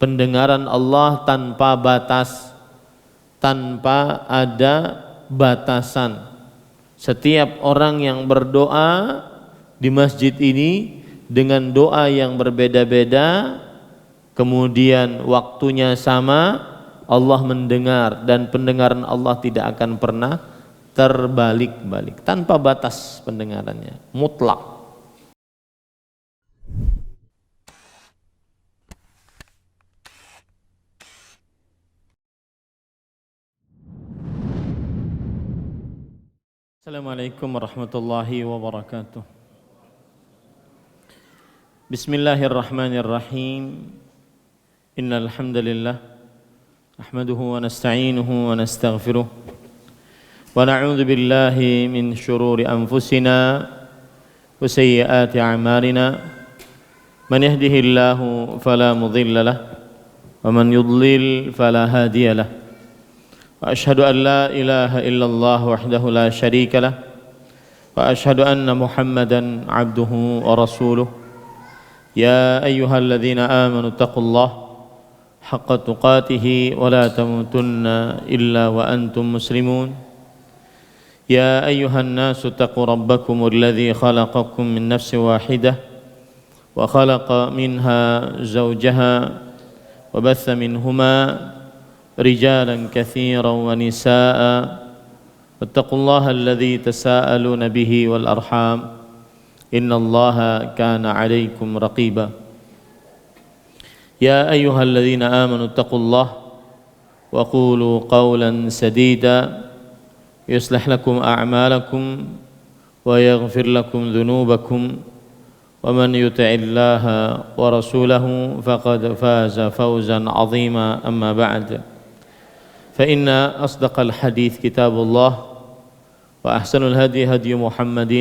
pendengaran Allah tanpa batas, tanpa ada batasan. Setiap orang yang berdoa di masjid ini dengan doa yang berbeda-beda, kemudian waktunya sama, Allah mendengar, dan pendengaran Allah tidak akan pernah terbalik-balik, tanpa batas pendengarannya, mutlak. Assalamualaikum warahmatullahi wabarakatuh. Bismillahirrahmanirrahim. Innal hamdalillah nahmaduhu wa nasta'inuhu wa nastaghfiruh wa na'udzu billahi min shururi anfusina wa sayyiati a'malina. Man yahdihillahu fala mudilla lahu wa man yudlil fala hadiya lahu. وأشهد أن لا إله إلا الله وحده لا شريك له وأشهد أن محمدا عبده ورسوله يا أيها الذين آمنوا اتقوا الله حق تقاته ولا تموتن إلا وأنتم مسلمون يا أيها الناس اتقوا ربكم الذي خلقكم من نفس واحدة وخلق منها زوجها وبث منهما رجالا كثيرا ونساء واتقوا الله الذي تساءلون به والأرحام إن الله كان عليكم رقيبا يا أيها الذين آمنوا اتقوا الله وقولوا قولا سديدا يصلح لكم أعمالكم ويغفر لكم ذنوبكم ومن يطع الله ورسوله فقد فاز فوزا عظيما أما بعد فإن أصدق الحديث كتاب الله وأحسن الهدي هدي محمد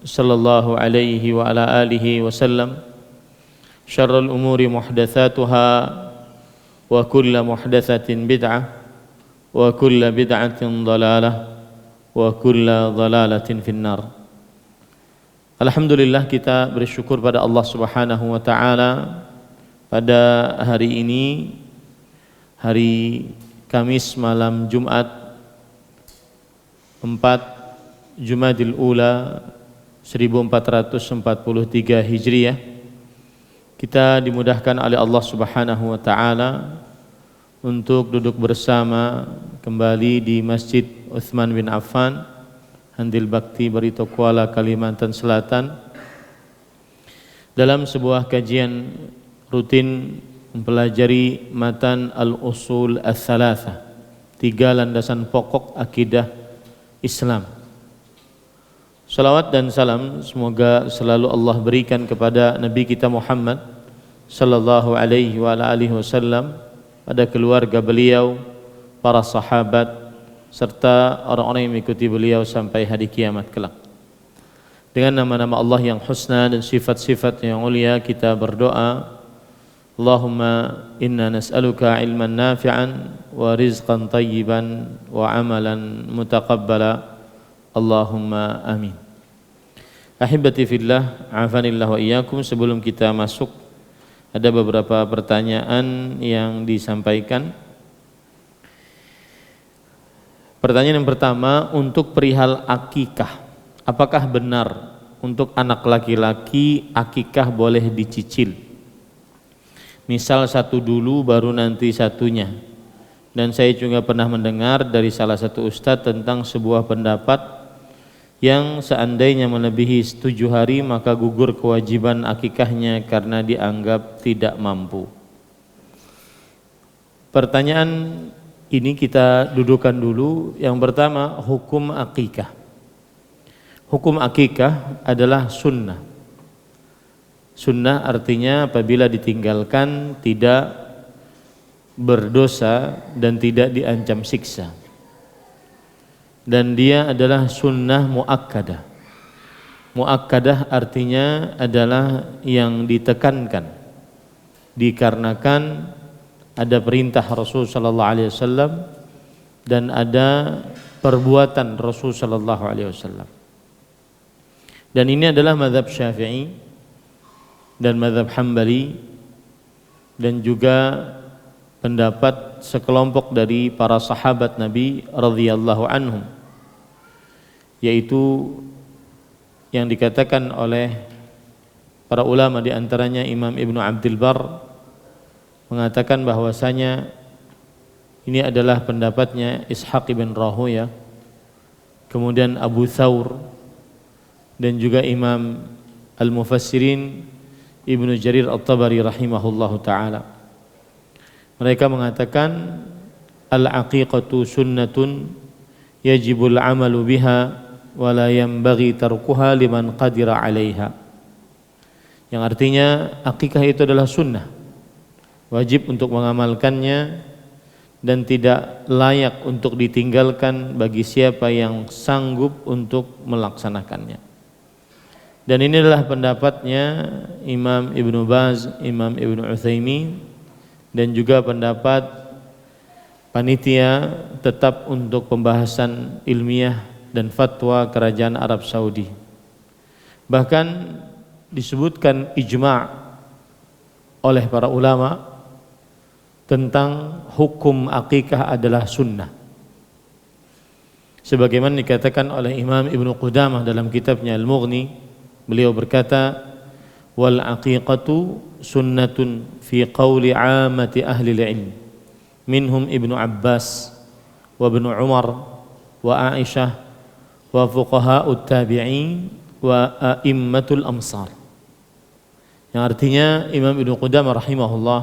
صلى الله عليه وعلى آله وسلم شر الأمور محدثاتها وكل محدثة بدعة وكل بدعة ضلالة وكل ضلالة في النار. Alhamdulillah, kita bersyukur pada Allah Subhanahu wa taala pada hari ini, hari Kamis malam Jumat 4 Jumadil Ula 1443 Hijriah, kita dimudahkan oleh Allah Subhanahu wa taala untuk duduk bersama kembali di Masjid Utsman bin Affan, Handil Bakti, Barito Kuala, Kalimantan Selatan, dalam sebuah kajian rutin mempelajari matan al-usul ats-tsalatsa, 3 landasan pokok akidah Islam. Salawat dan salam semoga selalu Allah berikan kepada Nabi kita Muhammad sallallahu alaihi wa alihi wasallam, pada keluarga beliau, para sahabat, serta orang-orang yang mengikuti beliau sampai hari kiamat kelak. Dengan nama-nama Allah yang husna dan sifat-sifat yang mulia, kita berdoa, Allahumma inna nas'aluka ilman nafi'an wa rizqan tayyiban wa amalan mutaqabbala. Allahumma amin. Ahibati fillah, afanillah wa iyyakum. Sebelum kita masuk, ada beberapa pertanyaan yang disampaikan. Pertanyaan yang pertama, untuk perihal akikah, apakah benar untuk anak laki-laki akikah boleh dicicil? Misal satu dulu baru nanti satunya. Dan saya juga pernah mendengar dari salah satu ustadz tentang sebuah pendapat yang seandainya melebihi 7 hari maka gugur kewajiban akikahnya karena dianggap tidak mampu. Pertanyaan ini kita dudukan dulu. Yang pertama, hukum akikah. Hukum akikah adalah sunnah. Sunnah artinya apabila ditinggalkan tidak berdosa dan tidak diancam siksa. Dan dia adalah sunnah muakkadah. Muakkadah artinya adalah yang ditekankan, dikarenakan ada perintah Rasul sallallahu alaihi wasallam dan ada perbuatan Rasul sallallahu alaihi wasallam. Dan ini adalah mazhab Syafi'i dan mazhab Hambali dan juga pendapat sekelompok dari para sahabat Nabi radhiyallahu anhum, yaitu yang dikatakan oleh para ulama, di antaranya Imam Ibnu Abdul Bar mengatakan bahwasanya ini adalah pendapatnya Ishaq ibn Rahuya, kemudian Abu Thawr, dan juga Imam Al-Mufassirin Ibnu Jarir At-Tabari rahimahullahu ta'ala. Mereka mengatakan al-aqiqatu sunnatun yajibul amalu biha wa la yanbaghi tarkuha liman qadira 'alaiha. Yang artinya akikah itu adalah sunnah, wajib untuk mengamalkannya dan tidak layak untuk ditinggalkan bagi siapa yang sanggup untuk melaksanakannya. Dan ini adalah pendapatnya Imam Ibnu Baz, Imam Ibnu Utsaimin, dan juga pendapat panitia tetap untuk pembahasan ilmiah dan fatwa Kerajaan Arab Saudi. Bahkan disebutkan ijma' oleh para ulama tentang hukum akikah adalah sunnah. Sebagaimana dikatakan oleh Imam Ibnu Qudamah dalam kitabnya Al-Mughni, beliau berkata, wal aqiqatu sunnatun fi qawli 'ammati ahli al-'ilm minhum Ibnu Abbas wa Ibnu Umar wa Aisyah wa fuqaha'ut tabi'in wa a'immatul amsar. Yang artinya Imam Ibnu Qudamah rahimahullah,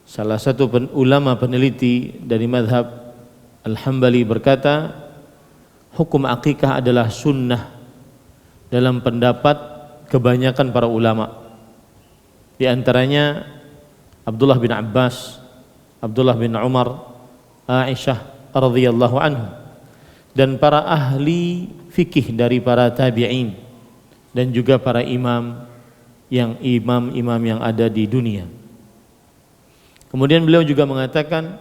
salah satu ulama peneliti dari mazhab Al-Hambali, berkata hukum akikah adalah sunnah dalam pendapat kebanyakan para ulama, di antaranya Abdullah bin Abbas, Abdullah bin Umar, Aisyah radhiyallahu anhu, dan para ahli fikih dari para tabi'in dan juga para imam yang ada di dunia. Kemudian beliau juga mengatakan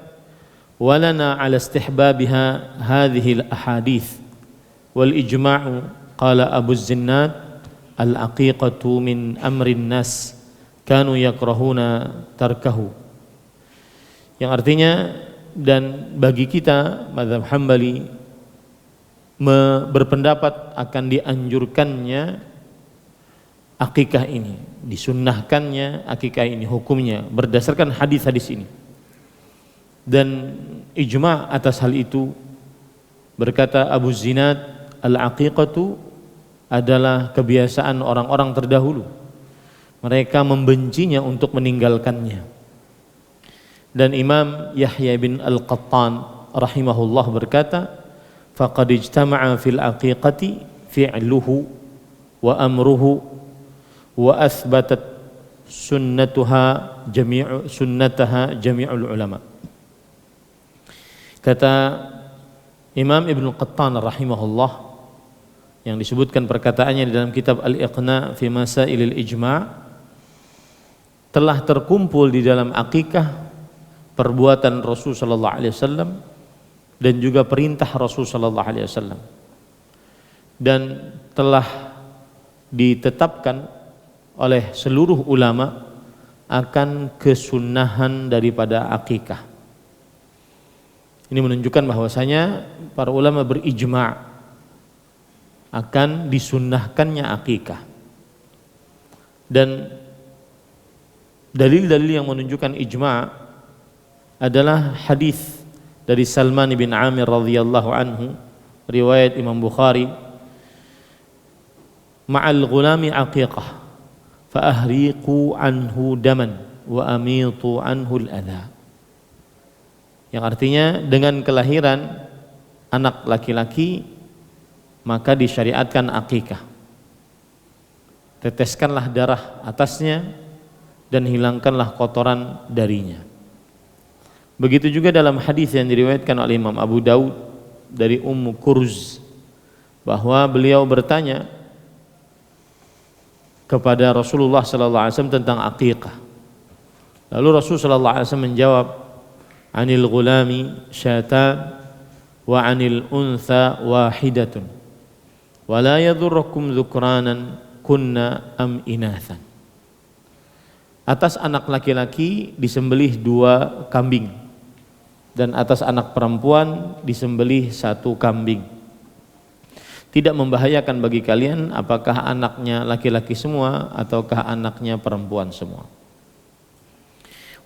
walana ala istihbabiha hadhihi al-ahadits wal ijma'u qala Abu Zinnad al-aqiqatu min amrin nas kanu yakrahuna tarkahu. Yang artinya, dan bagi kita mazhab Hambali berpendapat akan dianjurkannya akikah ini, disunnahkannya akikah ini, hukumnya berdasarkan hadis-hadis ini. Dan ijma' atas hal itu, berkata Abu Zinad, al-aqiqatu adalah kebiasaan orang-orang terdahulu, mereka membencinya untuk meninggalkannya. Dan Imam Yahya bin Al-Qattan rahimahullah berkata, faqad ijtama'a fil aqiqati fi'luhu wa amruhu wa athbatat sunnataha jami'ul ulama. Kata Imam Ibnu Qattan rahimahullah, yang disebutkan perkataannya di dalam kitab Al-Iqna fi Masailil Ijma', telah terkumpul di dalam akikah perbuatan Rasul sallallahu alaihi wasallam dan juga perintah Rasul sallallahu alaihi wasallam, dan telah ditetapkan oleh seluruh ulama akan kesunahan daripada akikah. Ini menunjukkan bahwasanya para ulama berijma' akan disunnahkannya akikah. Dan dalil-dalil yang menunjukkan ijma' adalah hadis dari Salman bin Amir radhiyallahu anhu, riwayat Imam Bukhari, ma'al ghulami aqiqah fa ahriqu anhu daman wa amitu anhu al-adha. Yang artinya, dengan kelahiran anak laki-laki maka disyariatkan akikah. Teteskanlah darah atasnya dan hilangkanlah kotoran darinya. Begitu juga dalam hadis yang diriwayatkan oleh Imam Abu Daud dari Ummu Kurz, bahwa beliau bertanya kepada Rasulullah sallallahu alaihi wasallam tentang akikah. Lalu Rasul sallallahu alaihi wasallam menjawab, anil ghulami syatan wa anil untha wahidatun wa la yadhurrukum dzukranan kunna am inathan. atas anak laki-laki disembelih 2 kambing dan atas anak perempuan disembelih 1 kambing. Tidak membahayakan bagi kalian apakah anaknya laki-laki semua ataukah anaknya perempuan semua.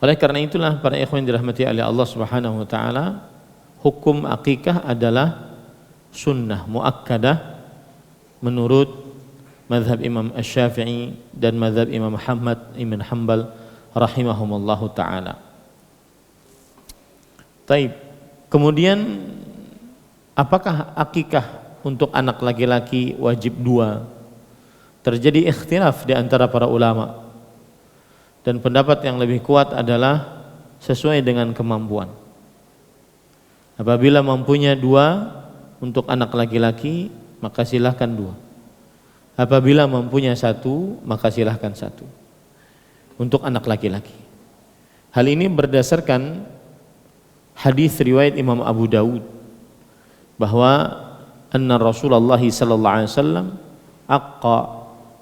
Oleh karena itulah para ikhwan dirahmati oleh Allah Subhanahu wa taala, hukum akikah adalah sunnah muakkadah menurut mazhab Imam Asy-Syafi'i dan mazhab Imam Ahmad ibn Hanbal rahimahumullahu taala. Taib. Kemudian apakah akikah untuk anak laki-laki wajib 2? Terjadi ikhtilaf di antara para ulama. Dan pendapat yang lebih kuat adalah sesuai dengan kemampuan. Apabila mampunya 2 untuk anak laki-laki, maka silahkan 2. Apabila mempunyai 1, maka silahkan 1 untuk anak laki-laki. Hal ini berdasarkan hadis riwayat Imam Abu Dawud bahwa anna Rasulullah sallallahu alaihi wasallam aqqa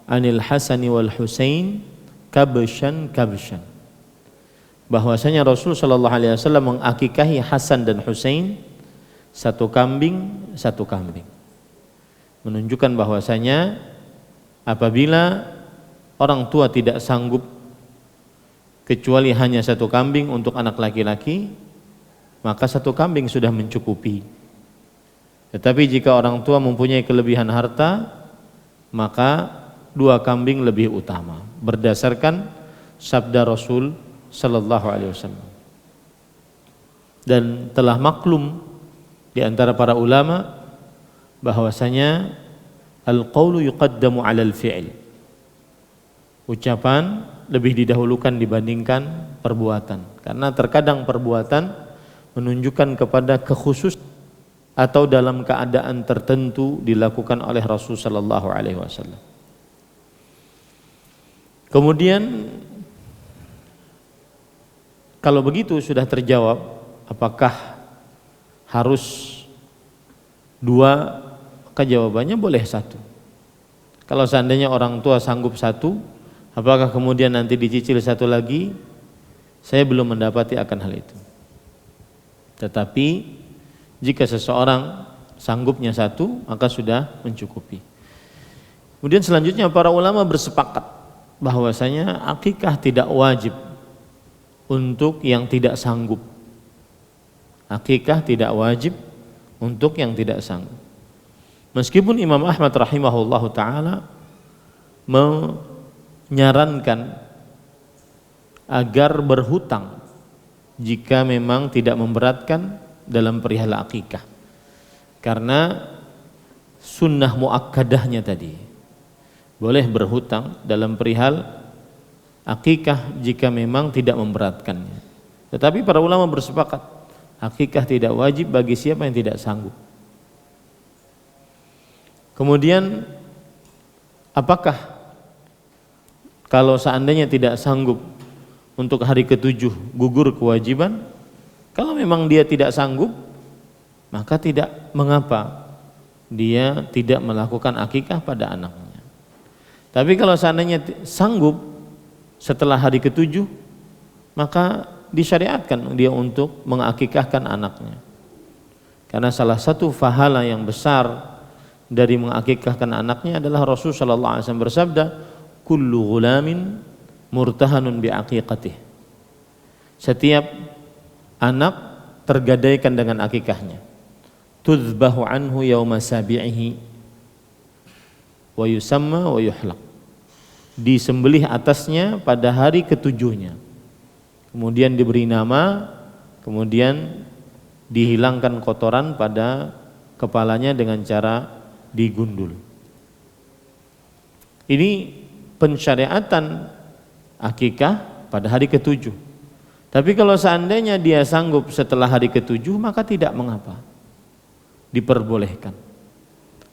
anil Hasan wal Husain kabshan, bahwasanya Rasul sallallahu alaihi wasallam mengakikahi Hasan dan Husain 1 kambing, 1 kambing, menunjukkan bahwasanya apabila orang tua tidak sanggup kecuali hanya 1 kambing untuk anak laki-laki, maka 1 kambing sudah mencukupi. Tetapi jika orang tua mempunyai kelebihan harta, maka 2 kambing lebih utama berdasarkan sabda Rasul sallallahu alaihi wasallam. Dan telah maklum di antara para ulama bahwasanya al-qaulu yuqaddamu 'alal fi'l. Ucapan lebih didahulukan dibandingkan perbuatan, karena terkadang perbuatan menunjukkan kepada kekhusus atau dalam keadaan tertentu dilakukan oleh Rasul sallallahu alaihi wasallam. Kemudian kalau begitu sudah terjawab, apakah harus 2? Maka jawabannya boleh 1. Kalau seandainya orang tua sanggup 1, apakah kemudian nanti dicicil 1 lagi? Saya belum mendapati akan hal itu. Tetapi jika seseorang sanggupnya 1, maka sudah mencukupi. Kemudian selanjutnya para ulama bersepakat bahwasanya akikah tidak wajib untuk yang tidak sanggup. Akikah tidak wajib untuk yang tidak sanggup. Meskipun Imam Ahmad rahimahullahu taala menyarankan agar berhutang jika memang tidak memberatkan dalam perihal akikah, karena sunnah muakkadahnya tadi boleh berhutang dalam perihal akikah jika memang tidak memberatkannya. Tetapi para ulama bersepakat akikah tidak wajib bagi siapa yang tidak sanggup. Kemudian apakah kalau seandainya tidak sanggup untuk hari ke-7 gugur kewajiban? Kalau memang dia tidak sanggup, maka tidak mengapa dia tidak melakukan akikah pada anaknya. Tapi kalau seandainya sanggup setelah hari ke-7, maka disyariatkan dia untuk mengakikahkan anaknya. Karena salah satu pahala yang besar dari mengakikahkan anaknya adalah Rasul sallallahu alaihi wasallam bersabda, kullu ghulamin murtahanun biaqiqatih. Setiap anak tergadaikan dengan akikahnya. Tudzbahu anhu yauma sabi'ihi wa yusamma wa yuhlaq. Disembelih atasnya pada hari ke-7-nya. Kemudian diberi nama, kemudian dihilangkan kotoran pada kepalanya dengan cara digundul. Ini pensyariatan akikah pada hari ke-7. Tapi kalau seandainya dia sanggup setelah hari ke-7, maka tidak mengapa, diperbolehkan.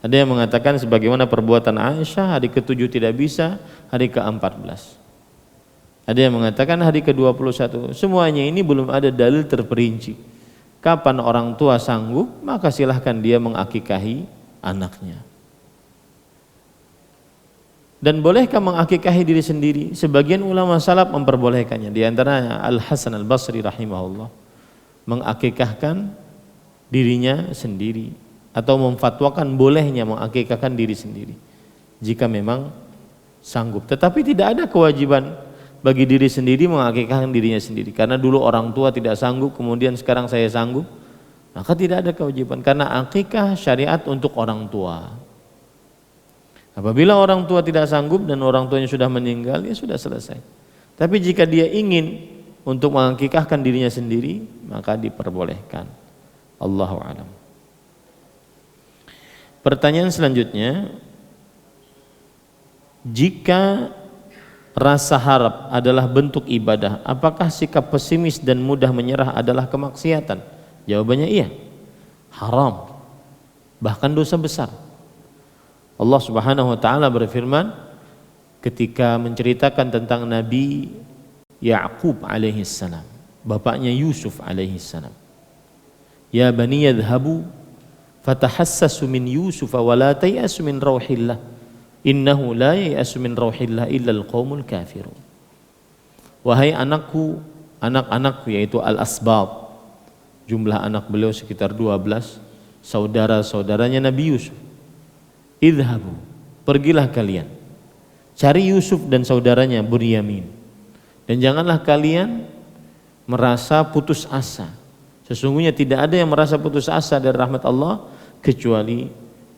Ada yang mengatakan sebagaimana perbuatan Aisyah, hari ke-7 tidak bisa, hari ke-14. Ada yang mengatakan hari ke-21. Semuanya ini belum ada dalil terperinci. Kapan orang tua sanggup, maka silahkan dia mengakikahi anaknya. Dan bolehkah mengakikahi diri sendiri? Sebagian ulama salaf memperbolehkannya. Di antaranya Al-Hasan Al-Basri rahimahullah mengakikahkan dirinya sendiri atau memfatwakan bolehnya mengakikahkan diri sendiri jika memang sanggup. Tetapi tidak ada kewajiban bagi diri sendiri mengakikahkan dirinya sendiri. Karena dulu orang tua tidak sanggup, kemudian sekarang saya sanggup, maka tidak ada kewajiban. Karena akikah syariat untuk orang tua. Apabila orang tua tidak sanggup dan orang tuanya sudah meninggal, ya sudah selesai. Tapi jika dia ingin untuk mengakikahkan dirinya sendiri, maka diperbolehkan. Allahu a'lam. Pertanyaan selanjutnya, jika rasa harap adalah bentuk ibadah, apakah sikap pesimis dan mudah menyerah adalah kemaksiatan? Jawabannya iya, haram, bahkan dosa besar. Allah Subhanahu wa taala berfirman ketika menceritakan tentang Nabi Ya'qub alaihi salam, bapaknya Yusuf alaihi salam. Ya bani yadhhabu fatahassasu min Yusuf wa la tayasu min rauhillah innahu la yayasu min rauhillah illa al-qaumul kafirun. Wahai anakku, anak-anakku yaitu al-asbab, jumlah anak beliau sekitar 12, saudara-saudaranya Nabi Yusuf. Idhabu, pergilah kalian, cari Yusuf dan saudaranya Bunyamin, dan janganlah kalian merasa putus asa. Sesungguhnya tidak ada yang merasa putus asa dari rahmat Allah kecuali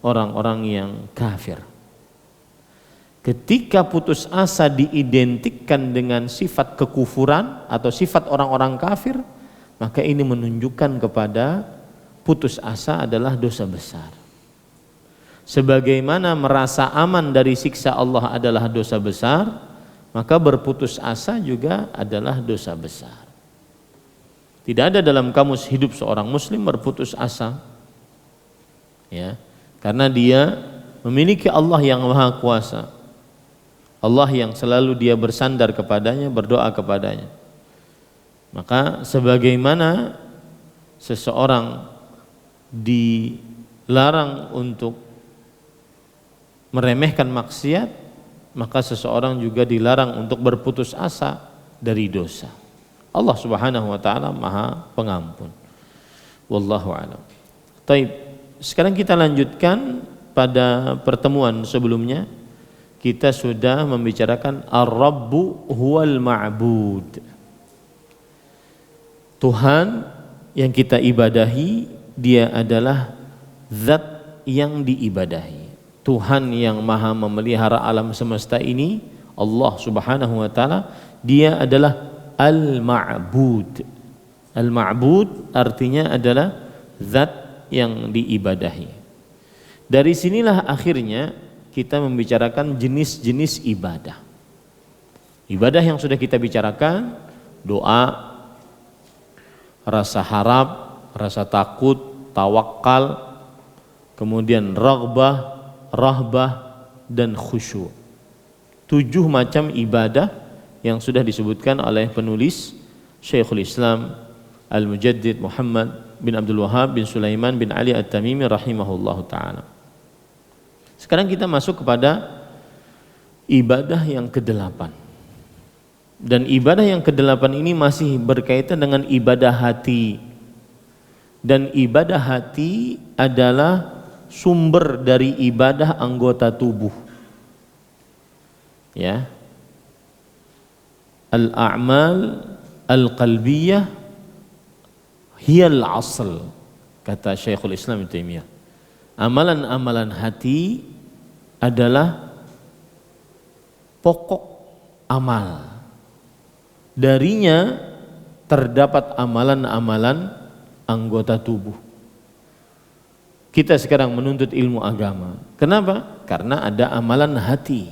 orang-orang yang kafir. Ketika putus asa diidentikan dengan sifat kekufuran atau sifat orang-orang kafir, maka ini menunjukkan kepada putus asa adalah dosa besar. Sebagaimana merasa aman dari siksa Allah adalah dosa besar, maka berputus asa juga adalah dosa besar. Tidak ada dalam kamus hidup seorang muslim berputus asa, ya, karena dia memiliki Allah yang maha kuasa, Allah yang selalu dia bersandar kepadanya, berdoa kepadanya. Maka sebagaimana seseorang dilarang untuk meremehkan maksiat, maka seseorang juga dilarang untuk berputus asa dari dosa. Allah Subhanahu wa taala Maha Pengampun. Wallahu a'lam. Baik, sekarang kita lanjutkan pada pertemuan sebelumnya. Kita sudah membicarakan Ar-Rabbu huwal ma'bud. Tuhan yang kita ibadahi, dia adalah zat yang diibadahi. Tuhan yang maha memelihara alam semesta ini, Allah Subhanahu wa taala, dia adalah Al-Ma'bud. Al-Ma'bud artinya adalah zat yang diibadahi. Dari sinilah akhirnya kita membicarakan jenis-jenis ibadah. Ibadah yang sudah kita bicarakan, doa, rasa harap, rasa takut, tawakal, kemudian raghbah, rahbah, dan khusyuk. 7 macam ibadah yang sudah disebutkan oleh penulis Syekhul Islam Al-Mujaddid Muhammad bin Abdul Wahhab bin Sulaiman bin Ali At-Tamimi rahimahullahu ta'ala. Sekarang kita masuk kepada ibadah yang ke-8. Dan ibadah yang ke-8 ini masih berkaitan dengan ibadah hati. Dan ibadah hati adalah sumber dari ibadah anggota tubuh. Ya. Al-a'mal al-qalbiyah hiyal asl, kata Syekhul Islam Ibnu Taimiyah. Amalan-amalan hati adalah pokok amal. Darinya terdapat amalan-amalan anggota tubuh. Kita sekarang menuntut ilmu agama. Kenapa? Karena ada amalan hati,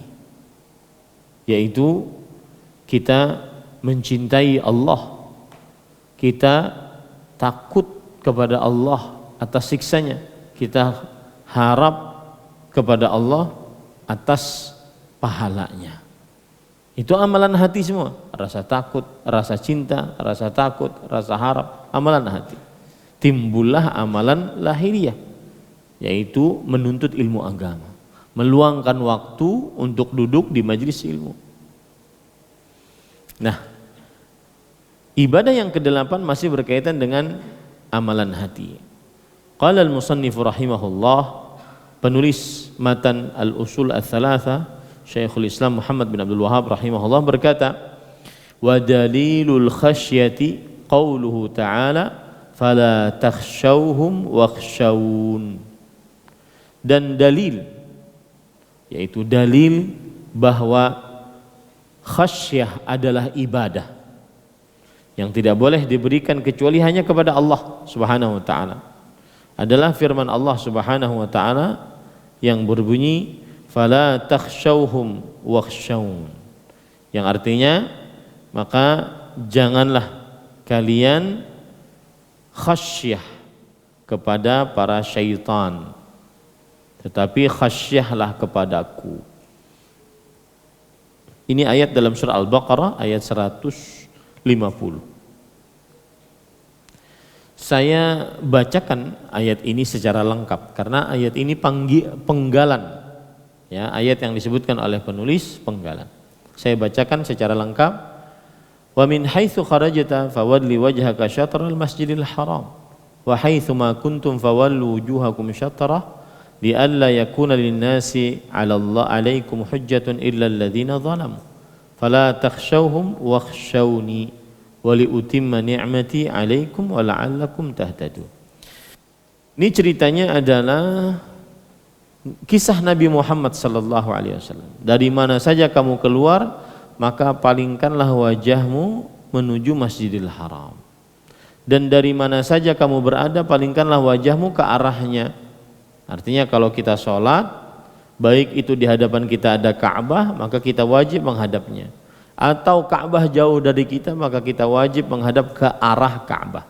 yaitu kita mencintai Allah, kita takut kepada Allah atas siksanya, kita harap kepada Allah atas pahalanya. Itu amalan hati semua, rasa takut, rasa cinta, rasa takut, rasa harap, amalan hati. Timbullah amalan lahiriah, yaitu menuntut ilmu agama, meluangkan waktu untuk duduk di majelis ilmu. Nah, ibadah yang kedelapan masih berkaitan dengan amalan hati. Qala al-musannif rahimahullah, penulis matan al-usul ats-tsalatsa Syekhul Islam Muhammad bin Abdul Wahhab rahimahullah berkata, wa dalilul khasyati qauluhu ta'ala fala takhshawhum wakhshawun. Dan dalil, yaitu dalil bahwa khasyah adalah ibadah yang tidak boleh diberikan kecuali hanya kepada Allah Subhanahu wa taala, adalah firman Allah Subhanahu wa taala yang berbunyi fala takhshawhum wakhshawun, yang artinya maka janganlah kalian khasyah kepada para syaitan, tetapi khasyahlah kepadaku. Ini ayat dalam surah Al-Baqarah ayat 150. Saya bacakan ayat ini secara lengkap karena ayat ini penggalan, ya, ayat yang disebutkan oleh penulis penggalan. Saya bacakan secara lengkap. Wa min haitsu kharajta fawalli wajhaka syatral masjidil haram wa haitsu ma kuntum fawallu wujuhakum syatrah li'alla yakuna lin-nasi 'ala Allah 'alaikum hujjatun illa alladziina zalamu fala takhshawhum wakhshawni wa liutimma ni'mati 'alaikum wa la'allakum tahtadun. Ini ceritanya adalah kisah Nabi Muhammad sallallahu alaihi wasallam. Dari mana saja kamu keluar, maka palingkanlah wajahmu menuju Masjidil Haram. Dan dari mana saja kamu berada, palingkanlah wajahmu ke arahnya. Artinya kalau kita sholat, baik itu di hadapan kita ada Ka'bah, maka kita wajib menghadapnya. Atau Ka'bah jauh dari kita, maka kita wajib menghadap ke arah Ka'bah.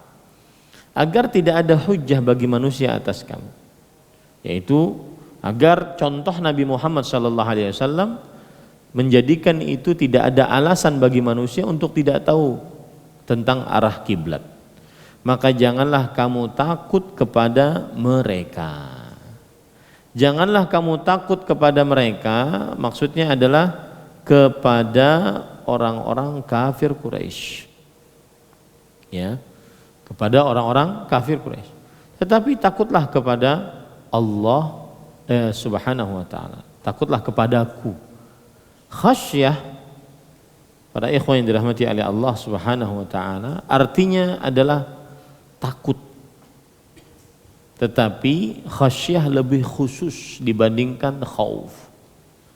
Agar tidak ada hujjah bagi manusia atas kamu. Yaitu agar contoh Nabi Muhammad SAW menjadikan itu tidak ada alasan bagi manusia untuk tidak tahu tentang arah kiblat. Maka janganlah kamu takut kepada mereka. Janganlah kamu takut kepada mereka, maksudnya adalah kepada orang-orang kafir Quraisy. Ya, kepada orang-orang kafir Quraisy. Tetapi takutlah kepada Allah Subhanahu wa taala. Takutlah kepadaku. Khasyah, para ikhwan yang dirahmati oleh Allah Subhanahu wa taala, artinya adalah takut. Tetapi khasyah lebih khusus dibandingkan khauf.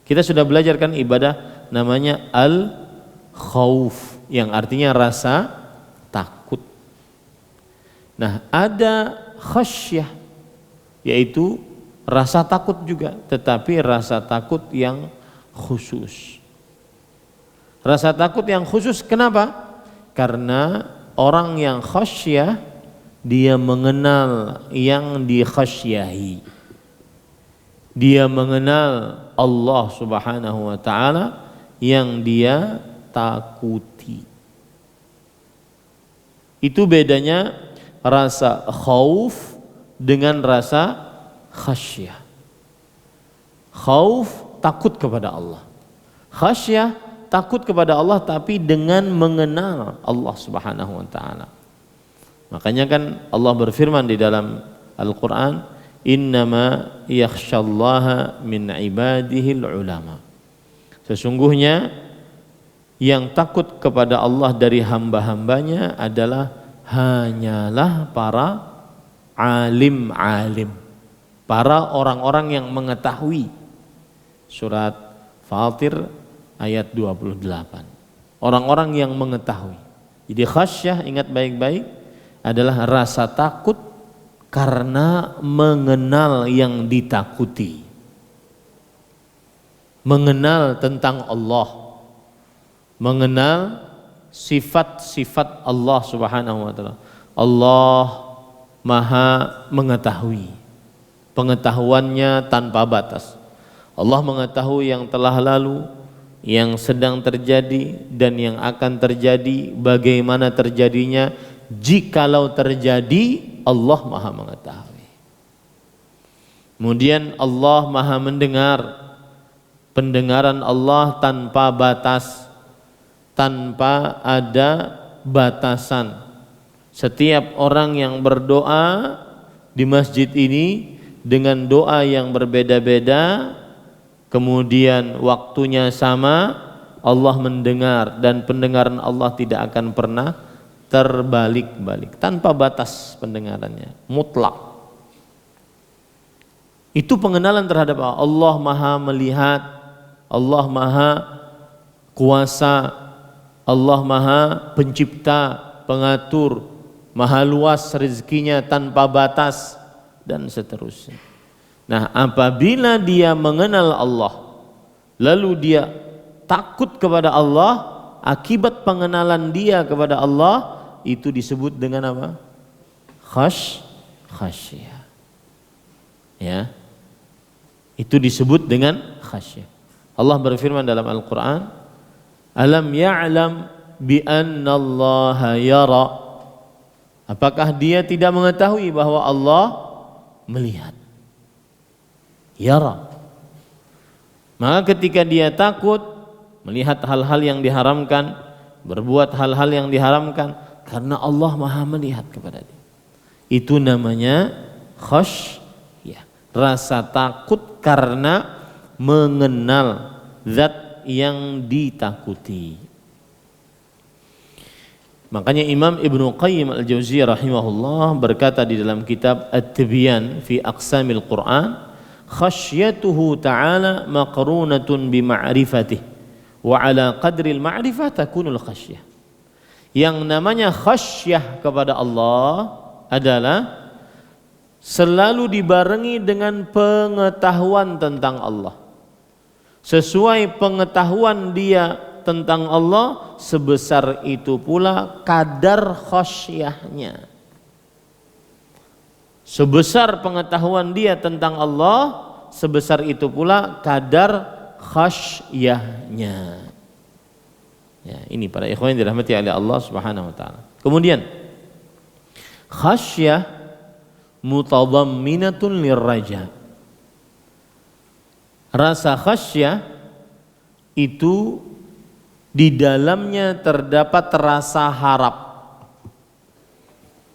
Kita sudah belajar kan ibadah namanya al-khauf, yang artinya rasa takut. Nah, ada khasyah yaitu rasa takut juga, tetapi rasa takut yang khusus. Rasa takut yang khusus kenapa? Karena orang yang khasyah dia mengenal yang dikhasyahi. Dia mengenal Allah Subhanahu wa taala yang dia takuti. Itu bedanya rasa khauf dengan rasa khasyah. Khauf takut kepada Allah. Khasyah takut kepada Allah tapi dengan mengenal Allah Subhanahu wa taala. Makanya kan Allah berfirman di dalam Al-Qur'an, innama yakhsyallaha min ibadihil ulama. Sesungguhnya yang takut kepada Allah dari hamba-hambanya adalah hanyalah para alim-alim, para orang-orang yang mengetahui. Surat Fatir ayat 28. Orang-orang yang mengetahui. Jadi khasyah, ingat baik-baik, adalah rasa takut karena mengenal yang ditakuti. Mengenal tentang Allah. Mengenal sifat-sifat Allah Subhanahu wa taala. Allah Maha mengetahui. Pengetahuannya tanpa batas. Allah mengetahui yang telah lalu, yang sedang terjadi dan yang akan terjadi, bagaimana terjadinya. Jikalau terjadi, Allah Maha mengetahui. Kemudian Allah Maha mendengar, pendengaran Allah tanpa batas, tanpa ada batasan. Setiap orang yang berdoa di masjid ini dengan doa yang berbeda-beda, kemudian waktunya sama, Allah mendengar, dan pendengaran Allah tidak akan pernah terbalik-balik, tanpa batas pendengarannya, mutlak. Itu pengenalan terhadap Allah. Allah Maha melihat, Allah Maha kuasa, Allah Maha pencipta, pengatur, Maha luas rezekinya tanpa batas, dan seterusnya. Nah, apabila dia mengenal Allah, lalu dia takut kepada Allah, akibat pengenalan dia kepada Allah itu disebut dengan apa? Khasyah. Ya. Itu disebut dengan khasyah. Allah berfirman dalam Al-Qur'an, "Alam ya'lam bi anna Allah yara." Apakah dia tidak mengetahui bahwa Allah melihat? Yara. Maka ketika dia takut melihat hal-hal yang diharamkan, berbuat hal-hal yang diharamkan, karena Allah Maha melihat kepada dia. Itu namanya khasyah, rasa takut karena mengenal zat yang ditakuti. Makanya Imam Ibnu Qayyim Al-Jauziyah rahimahullah berkata di dalam kitab At-Tibyan fi Aqsamil Quran, khasyatuhu ta'ala maqrunatun bi ma'rifatih wa ala qadri al-ma'rifah takunul khasyah. Yang namanya khasyah kepada Allah adalah selalu dibarengi dengan pengetahuan tentang Allah. Sesuai pengetahuan dia tentang Allah, sebesar itu pula kadar khasyahnya. Sebesar pengetahuan dia tentang Allah, sebesar itu pula kadar khasyahnya. Ya, ini para ikhwan yang dirahmati oleh Allah Subhanahu wa taala. Kemudian khasyah mutadamminatun lirraja. Rasa khasyah itu di dalamnya terdapat rasa harap.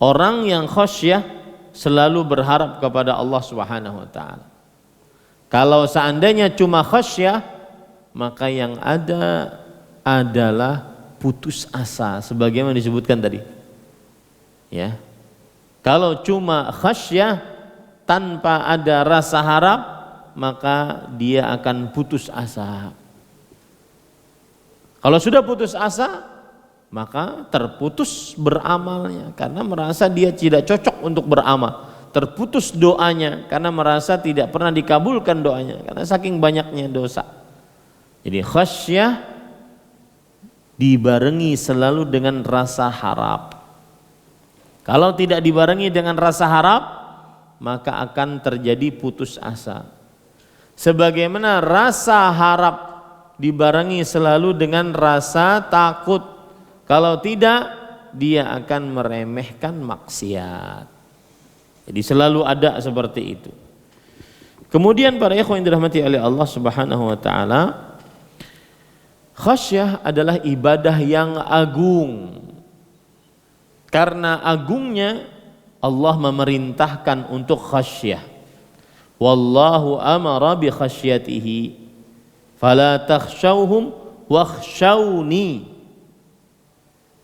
Orang yang khasyah selalu berharap kepada Allah Subhanahu wa taala. Kalau seandainya cuma khasyah, maka yang ada adalah putus asa sebagaimana disebutkan tadi. Ya. Kalau cuma khasyah tanpa ada rasa harap, maka dia akan putus asa. Kalau sudah putus asa, maka terputus beramalnya karena merasa dia tidak cocok untuk beramal. Terputus doanya karena merasa tidak pernah dikabulkan doanya karena saking banyaknya dosa. Jadi khasyah dibarengi selalu dengan rasa harap. Kalau tidak dibarengi dengan rasa harap, maka akan terjadi putus asa. Sebagaimana rasa harap dibarengi selalu dengan rasa takut. Kalau tidak, dia akan meremehkan maksiat. Jadi selalu ada seperti itu. Kemudian para ikhwan yang dirahmati oleh Allah Subhanahu wa taala, khasyah adalah ibadah yang agung. Karena agungnya Allah memerintahkan untuk khasyah. Wallahu amara bi khasyatihi fala takhshawhum wakhshawni.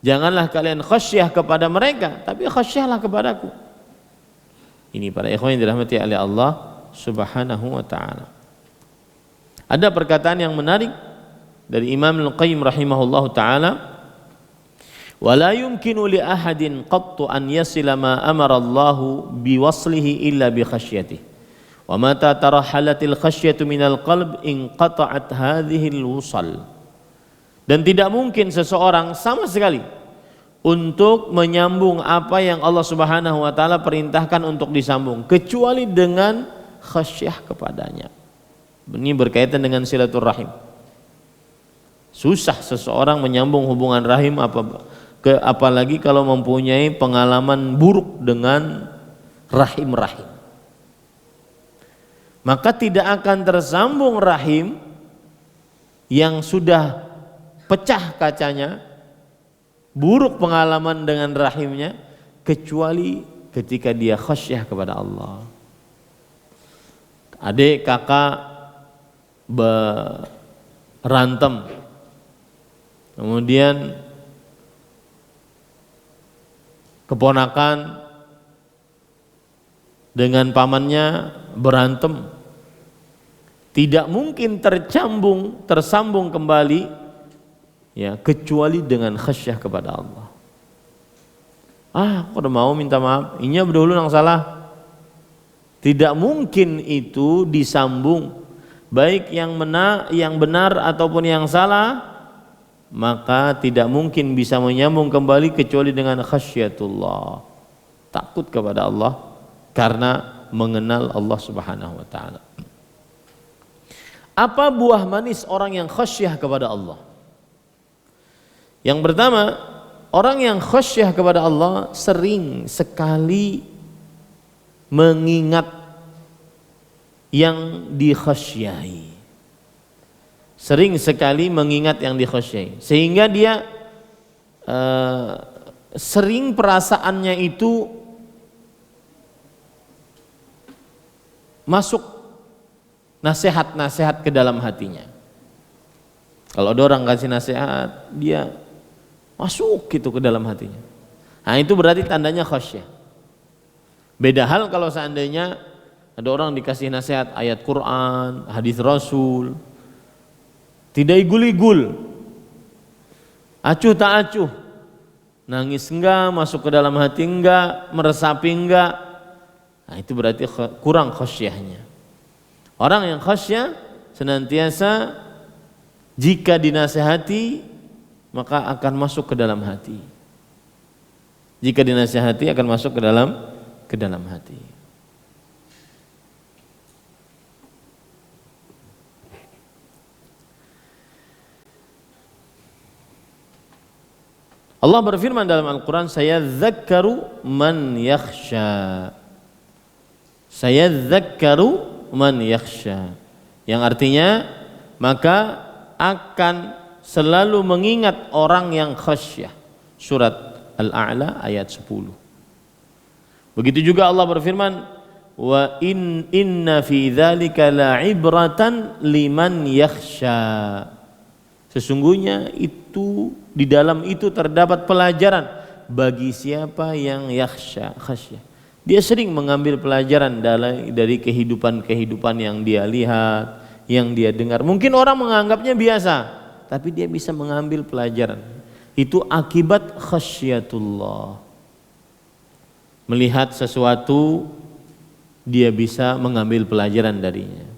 Janganlah kalian khasyah kepada mereka, tapi khasyahlah kepadaku. Ini para ikhwan yang dirahmati oleh Allah Subhanahu wa taala. Ada perkataan yang menarik dari Imam Al-Qayyim rahimahullahu taala, wa la yumkinu li ahadin qattu an yasila ma amara Allahu bi waslihi illa bi khasyatihi. Wa mata tarahalatil khasyatu minal qalb inqata'at hadhil wusal. Dan tidak mungkin seseorang sama sekali untuk menyambung apa yang Allah Subhanahu wa taala perintahkan untuk disambung kecuali dengan khasyah kepadanya. Ini berkaitan dengan silaturahim. Susah seseorang menyambung hubungan rahim apalagi kalau mempunyai pengalaman buruk dengan rahim-rahim. maka tidak akan tersambung rahim yang sudah pecah kacanya, buruk pengalaman dengan rahimnya, kecuali ketika dia khasyah kepada Allah. Adik kakak berantem, kemudian keponakan dengan pamannya berantem, tidak mungkin tersambung kembali ya, kecuali dengan khasyah kepada Allah. Aku udah mau minta maaf, inya dulu yang salah. Tidak mungkin itu disambung, baik yang benar ataupun yang salah, maka tidak mungkin bisa menyambung kembali kecuali dengan khasyatullah, takut kepada Allah karena mengenal Allah Subhanahu wa taala. Apa buah manis orang yang khasyah kepada Allah? Yang pertama, orang yang khasyah kepada Allah sering sekali mengingat yang dikhasyai. Sering sekali mengingat yang dikhasyai, sehingga dia sering perasaannya itu masuk nasihat-nasihat ke dalam hatinya. Kalau ada orang kasih nasihat, dia masuk gitu ke dalam hatinya. Nah, itu berarti tandanya khasyah. Beda hal kalau seandainya ada orang dikasih nasihat ayat Quran, hadis Rasul, tidak igul-igul, acuh tak acuh, nangis enggak, masuk ke dalam hati enggak, meresapi enggak. Nah, itu berarti kurang khasyahnya. Orang yang khasyah senantiasa jika dinasihati maka akan masuk ke dalam hati. Jika dinasihati akan masuk ke dalam hati. Allah berfirman dalam Al-Quran, sayadzakkaru man yakhsha. Sayadzakkaru man yakhsha, yang artinya maka akan selalu mengingat orang yang khasyah. Surat Al-A'la ayat 10. Begitu juga Allah berfirman, wa inna fi dzalika la'ibratan liman yakhsha. Sesungguhnya itu di dalam itu terdapat pelajaran bagi siapa yang yakhsha, khasyah. Dia sering mengambil pelajaran dari kehidupan yang dia lihat, yang dia dengar. Mungkin orang menganggapnya biasa, tapi dia bisa mengambil pelajaran. Itu akibat khasyatullah. Melihat sesuatu, dia bisa mengambil pelajaran darinya.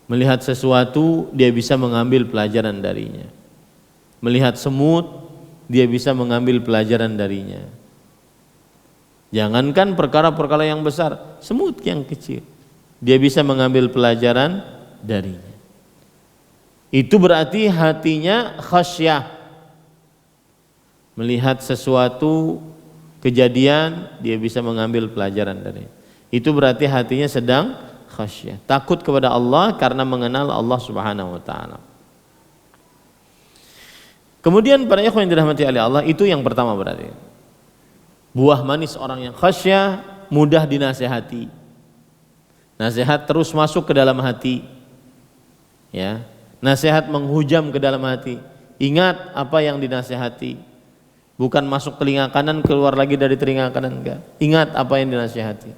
Melihat sesuatu, dia bisa mengambil pelajaran darinya. Melihat semut, dia bisa mengambil pelajaran darinya. Jangankan perkara-perkara yang besar, semut yang kecil, dia bisa mengambil pelajaran darinya. Itu berarti hatinya khasyah. Melihat sesuatu kejadian, dia bisa mengambil pelajaran darinya. Itu berarti hatinya sedang khasyah, takut kepada Allah karena mengenal Allah Subhanahu wa taala. Kemudian para ikhwan yang dirahmati oleh Allah, itu yang pertama berarti. Buah manis orang yang khasyah, mudah dinasihati. Nasihat terus masuk ke dalam hati. Ya, nasihat menghujam ke dalam hati. Ingat apa yang dinasihati. Bukan masuk telinga kanan keluar lagi dari telinga kanan, enggak. Ingat apa yang dinasihati.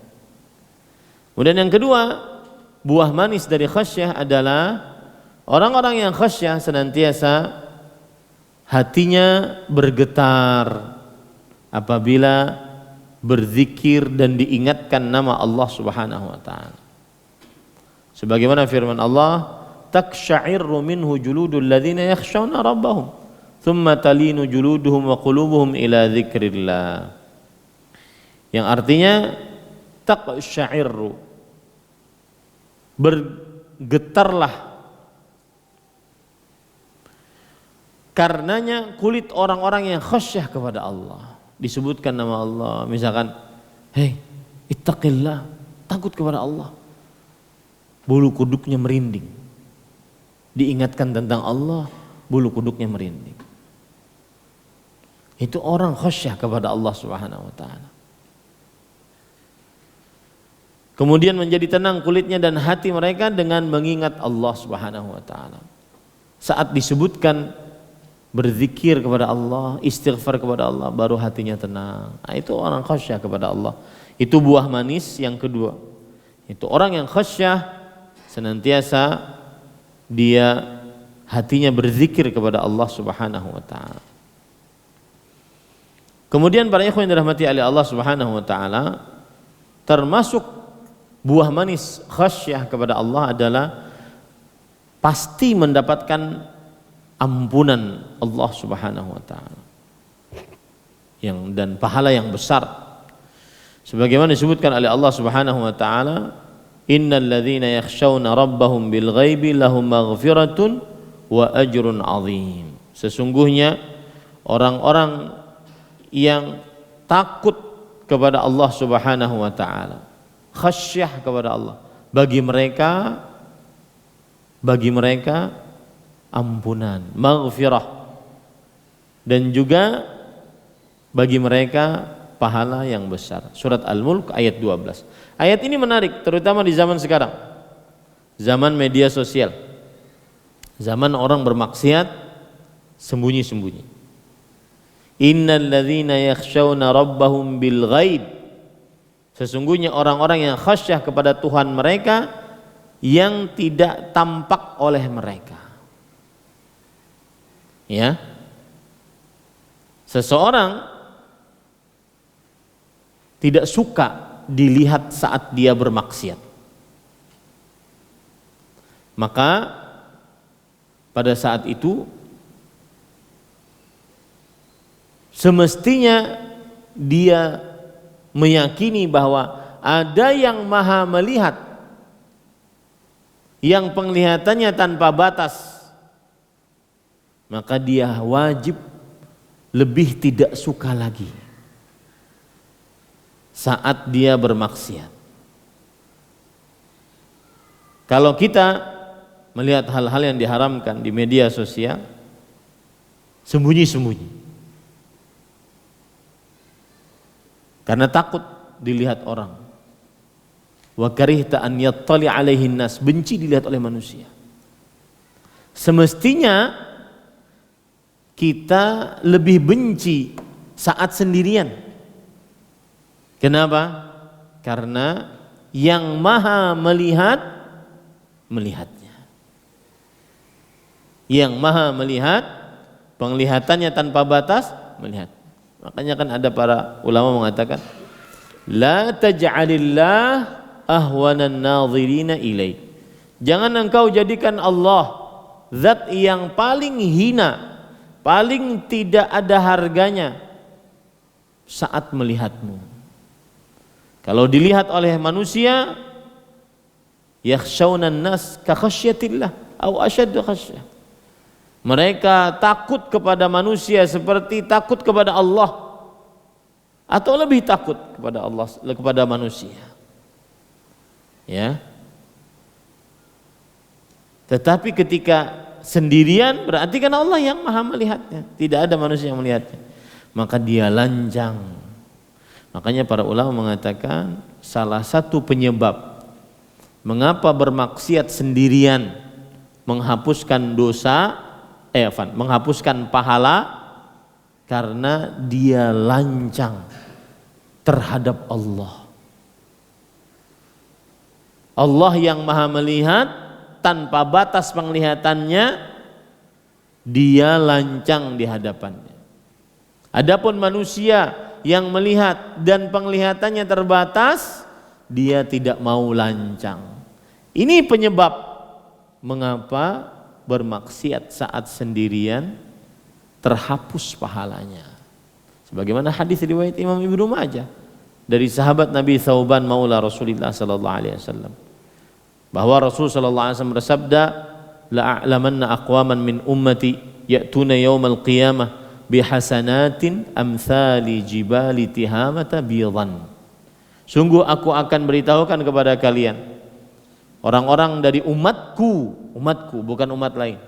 Kemudian yang kedua, buah manis dari khasyah adalah orang-orang yang khasyah senantiasa hatinya bergetar apabila berzikir dan diingatkan nama Allah Subhanahu wa taala. Sebagaimana firman Allah, taksya'irru minhu juludul ladzina yakhshawna rabbahum thumma talinu juluduhum wa qulubuhum ila dzikrillah. Yang artinya taksya'irru, bergetarlah karenanya kulit orang-orang yang khasyah kepada Allah. Disebutkan nama Allah, misalkan, hei ittaqillah, takut kepada Allah. bulu kuduknya merinding. Diingatkan tentang Allah, bulu kuduknya merinding. Itu orang khasyah kepada Allah Subhanahu wa taala. Kemudian menjadi tenang kulitnya dan hati mereka dengan mengingat Allah Subhanahu wa taala. Saat disebutkan berzikir kepada Allah, istighfar kepada Allah, baru hatinya tenang. Nah, itu orang khasyah kepada Allah. Itu buah manis yang kedua. Itu orang yang khasyah senantiasa dia hatinya berzikir kepada Allah Subhanahu wa taala. Kemudian para ikhwan yang dirahmati oleh Allah Subhanahu wa taala, termasuk buah manis khasyah kepada Allah adalah pasti mendapatkan ampunan Allah Subhanahu wa taala. Dan pahala yang besar. Sebagaimana disebutkan oleh Allah Subhanahu wa taala, innal ladzina yakhshawna rabbahum bil ghaibi lahum maghfiratun wa ajrun 'azim. Sesungguhnya orang-orang yang takut kepada Allah Subhanahu wa taala, khasyah kepada Allah, bagi mereka ampunan, maghfirah, dan juga bagi mereka pahala yang besar. Surat Al-Mulk ayat 12. Ayat ini menarik terutama di zaman sekarang, zaman media sosial, zaman orang bermaksiat sembunyi-sembunyi. Innal ladzina yakhshawna rabbahum bil ghaib. Sesungguhnya orang-orang yang khasyah kepada Tuhan mereka yang tidak tampak oleh mereka. Ya. Seseorang tidak suka dilihat saat dia bermaksiat. Maka pada saat itu semestinya dia meyakini bahwa ada yang maha melihat, yang penglihatannya tanpa batas, maka dia wajib lebih tidak suka lagi saat dia bermaksiat. Kalau kita melihat hal-hal yang diharamkan di media sosial, sembunyi-sembunyi, karena takut dilihat orang. Wa karihta an yattali alaihin nas, benci dilihat oleh manusia. Semestinya kita lebih benci saat sendirian. Kenapa? Karena yang maha melihat melihatnya. Yang maha melihat, penglihatannya tanpa batas, melihat. Makanya kan ada para ulama mengatakan, la taj'alillah ahwanan nadhirina ilaih. Jangan engkau jadikan Allah zat yang paling hina, paling tidak ada harganya saat melihatmu. Kalau dilihat oleh manusia, yakhshawnan nas ka khasyatillah aw ashaddu khasyah. Mereka takut kepada manusia seperti takut kepada Allah, atau lebih takut kepada Allah, kepada manusia. Ya. Tetapi ketika sendirian berarti kan Allah yang maha melihatnya, tidak ada manusia yang melihatnya. Maka dia lancang. Makanya para ulama mengatakan salah satu penyebab mengapa bermaksiat sendirian menghapuskan dosa, menghapuskan pahala, karena dia lancang terhadap Allah. Allah yang maha melihat tanpa batas penglihatannya, dia lancang di hadapannya. Adapun manusia yang melihat dan penglihatannya terbatas, dia tidak mau lancang. Ini penyebab mengapa bermaksiat saat sendirian terhapus pahalanya. Sebagaimana hadis riwayat Imam Ibnu Majah dari sahabat Nabi Thauban maula Rasulullah sallallahu alaihi wasallam, bahwa Rasul sallallahu alaihi wasallam bersabda, la a'lamanna aqwaman min ummati ya'tuna yaumal qiyamah bihasanatin amthali jibali tihamata bidan. Sungguh aku akan beritahukan kepada kalian Orang-orang dari umatku bukan umat lain,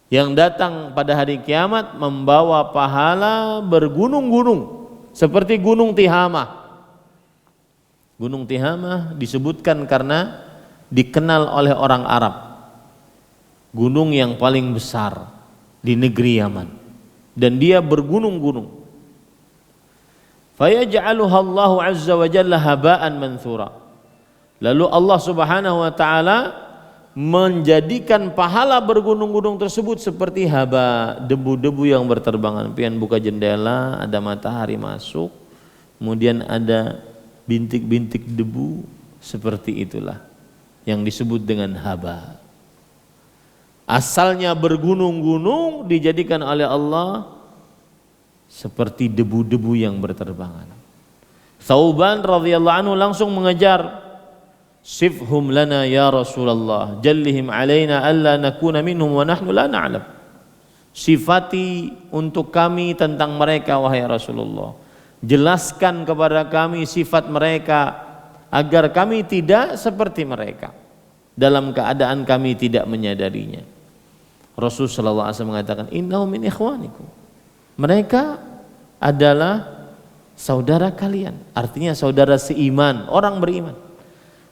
yang datang pada hari kiamat membawa pahala bergunung-gunung seperti Gunung Tihamah. Gunung Tihamah disebutkan karena dikenal oleh orang Arab, gunung yang paling besar di negeri Yaman, dan dia bergunung-gunung. Fayaj'aluha Allahu azza wa jalla haba'an manthura. Lalu Allah Subhanahu wa taala menjadikan pahala bergunung-gunung tersebut seperti haba, debu-debu yang berterbangan. Pian buka jendela, ada matahari masuk, kemudian ada bintik-bintik debu, seperti itulah yang disebut dengan haba. Asalnya bergunung-gunung dijadikan oleh Allah seperti debu-debu yang berterbangan. Thauban radhiyallahu anhu langsung mengejar, sifhum lana ya Rasulullah, jallihim alaina alla nakuna minhum wa nahnu la na'lam. Sifati untuk kami tentang mereka wahai Rasulullah, jelaskan kepada kami sifat mereka agar kami tidak seperti mereka dalam keadaan kami tidak menyadarinya. Rasul sallallahu alaihi wasallam mengatakan, innahum min ikhwanikum, mereka adalah saudara kalian, artinya saudara seiman, orang beriman.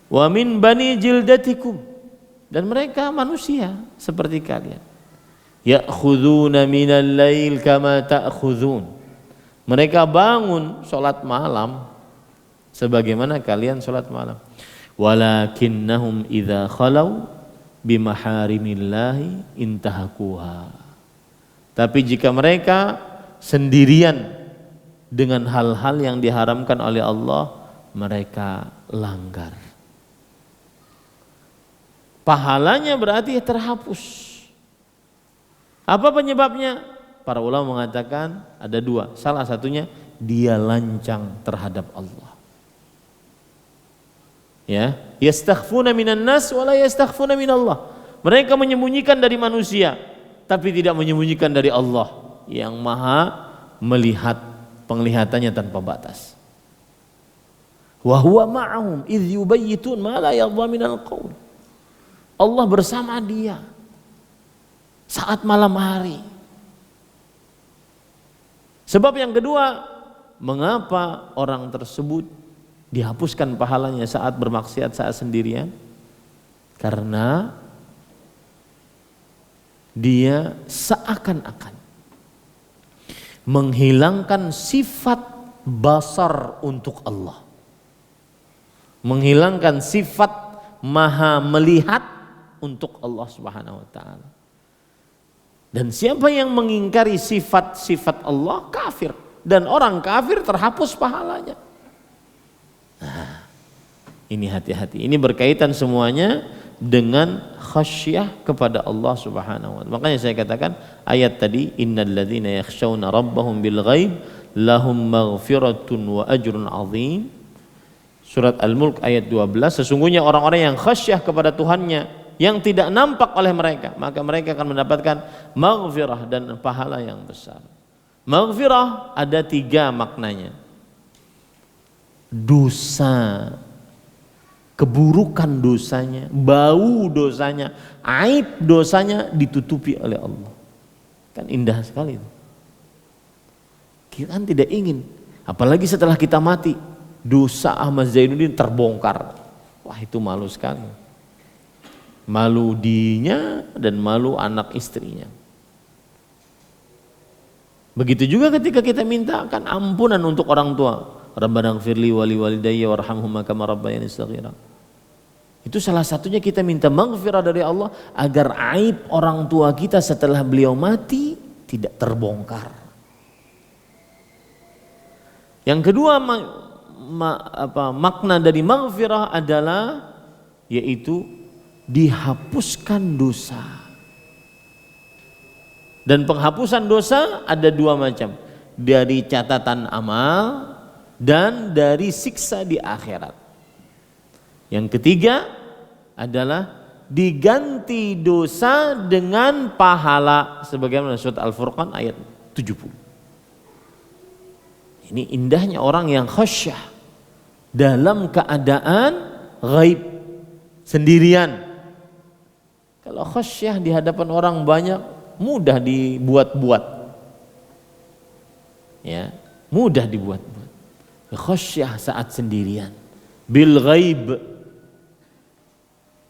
Wa min bani jildatikum, dan mereka manusia seperti kalian. Ya'khuduna minal lail kama ta'khudun, mereka bangun salat malam sebagaimana kalian salat malam. Walakinnahum idza khalau bimaharimillahi intahakuha, tapi jika mereka sendirian dengan hal-hal yang diharamkan oleh Allah, mereka langgar. Pahalanya berarti terhapus. Apa penyebabnya? Para ulama mengatakan ada dua. Salah satunya dia lancang terhadap Allah. Ya, yastakhfuna minan nas wa la yastakhfuna minallah. Mereka menyembunyikan dari manusia tapi tidak menyembunyikan dari Allah yang Maha melihat, penglihatannya tanpa batas. Wa huwa ma'ahum idz yubayyitun ma la yadha minal qaul. Allah bersama dia saat malam hari. Sebab yang kedua, mengapa orang tersebut dihapuskan pahalanya saat bermaksiat, saat sendirian? Karena dia seakan-akan menghilangkan sifat basar untuk Allah, menghilangkan sifat maha melihat untuk Allah Subhanahu wa taala. Dan siapa yang mengingkari sifat-sifat Allah kafir, dan orang kafir terhapus pahalanya. Nah, ini hati-hati. Ini berkaitan semuanya dengan khasyah kepada Allah Subhanahu wa taala. Makanya saya katakan ayat tadi, innal ladzina yakhshawna rabbahum bil ghaib lahum maghfiratun wa ajrun azim. Surat Al-Mulk ayat 12, sesungguhnya orang-orang yang khasyah kepada Tuhannya yang tidak nampak oleh mereka, maka mereka akan mendapatkan maghfirah dan pahala yang besar. Maghfirah ada 3 maknanya. Dosa, keburukan dosanya, bau dosanya, aib dosanya ditutupi oleh Allah. Kan indah sekali itu. Kita kan tidak ingin, apalagi setelah kita mati, dosa Ahmad Zainuddin terbongkar. Wah, itu malu sekali. Malu dirinya dan malu anak istrinya. Begitu juga ketika kita mintakan ampunan untuk orang tua. Rabbana ighfirli wa liwalidayya warhamhuma kama rabbayani shaghira. Itu salah satunya kita minta maghfirah dari Allah agar aib orang tua kita setelah beliau mati tidak terbongkar. Yang kedua makna dari maghfirah adalah yaitu dihapuskan dosa. Dan penghapusan dosa ada 2 macam, dari catatan amal dan dari siksa di akhirat. Yang ketiga adalah diganti dosa dengan pahala, sebagaimana surat Al-Furqan ayat 70. Ini indahnya orang yang khasyah dalam keadaan ghaib, sendirian. Kalau khasyah di hadapan orang banyak mudah dibuat-buat. Ya, mudah dibuat-buat. Khasyah saat sendirian. Bil ghaib.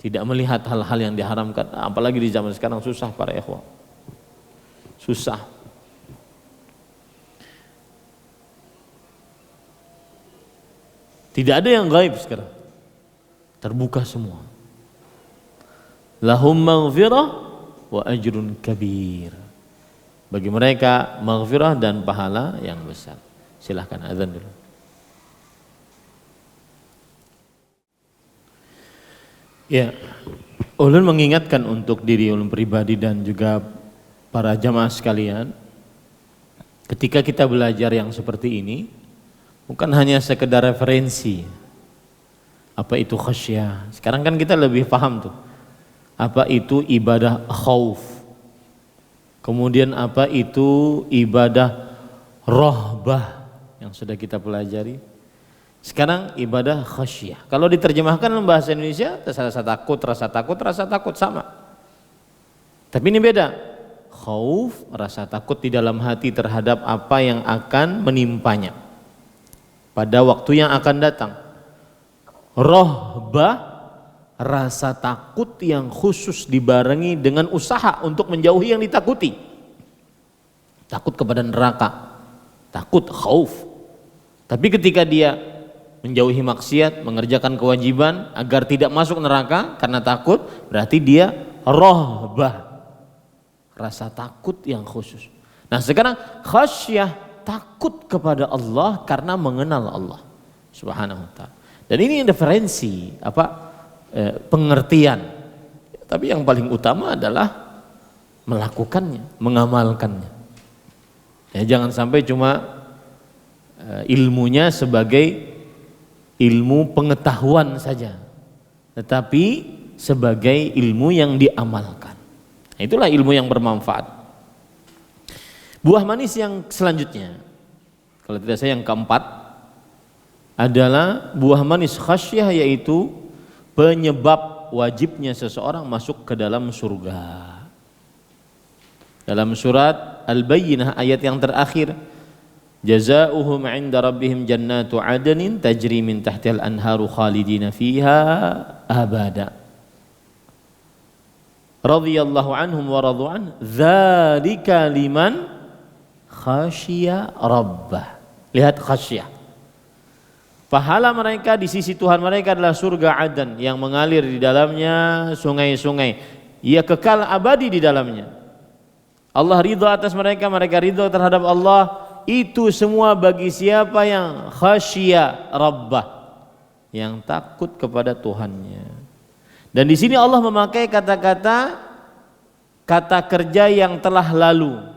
Tidak melihat hal-hal yang diharamkan, apalagi di zaman sekarang susah para ikhwah. Susah. Tidak ada yang gaib sekarang. Terbuka semua. Lahum maghfirah wa ajrun kabir. Bagi mereka maghfirah dan pahala yang besar. Silahkan azan dulu. Ya, ulun mengingatkan untuk diri ulun pribadi dan juga para jamaah sekalian, ketika kita belajar yang seperti ini, bukan hanya sekedar referensi. Apa itu khasyah? Sekarang kan kita lebih paham tuh. Apa itu ibadah khauf? Kemudian apa itu ibadah rahbah yang sudah kita pelajari? Sekarang ibadah khasyah. Kalau diterjemahkan dalam bahasa Indonesia, rasa takut sama. Tapi ini beda. Khauf, rasa takut di dalam hati terhadap apa yang akan menimpanya pada waktu yang akan datang. Rahbah, rasa takut yang khusus dibarengi dengan usaha untuk menjauhi yang ditakuti. Takut kepada neraka, takut khauf. Tapi ketika dia menjauhi maksiat, mengerjakan kewajiban agar tidak masuk neraka karena takut, berarti dia rahbah, rasa takut yang khusus. Nah sekarang khasyah, takut kepada Allah karena mengenal Allah Subhanahu wa ta'ala. Dan ini referensi pengertian. Tapi yang paling utama adalah melakukannya, mengamalkannya. Ya, jangan sampai cuma ilmunya sebagai ilmu pengetahuan saja, tetapi sebagai ilmu yang diamalkan. Nah, itulah ilmu yang bermanfaat. Buah manis yang selanjutnya, kalau tidak salah yang keempat, adalah buah manis khasyah, yaitu penyebab wajibnya seseorang masuk ke dalam surga. Dalam surat Al-Bayyinah ayat yang terakhir, jazaohum 'inda rabbihim jannatu 'adnin tajri min tahtihal anharu khalidina fiha abada. Radhiyallahu anhum wa radu an, dzalika liman khasyiya rabbah. Lihat khasyah. Pahala mereka di sisi Tuhan mereka adalah surga Aden yang mengalir di dalamnya sungai-sungai. Ia kekal abadi di dalamnya. Allah ridha atas mereka, mereka ridha terhadap Allah. Itu semua bagi siapa yang khasyiya rabbah, yang takut kepada Tuhannya. Dan di sini Allah memakai kata kerja yang telah lalu.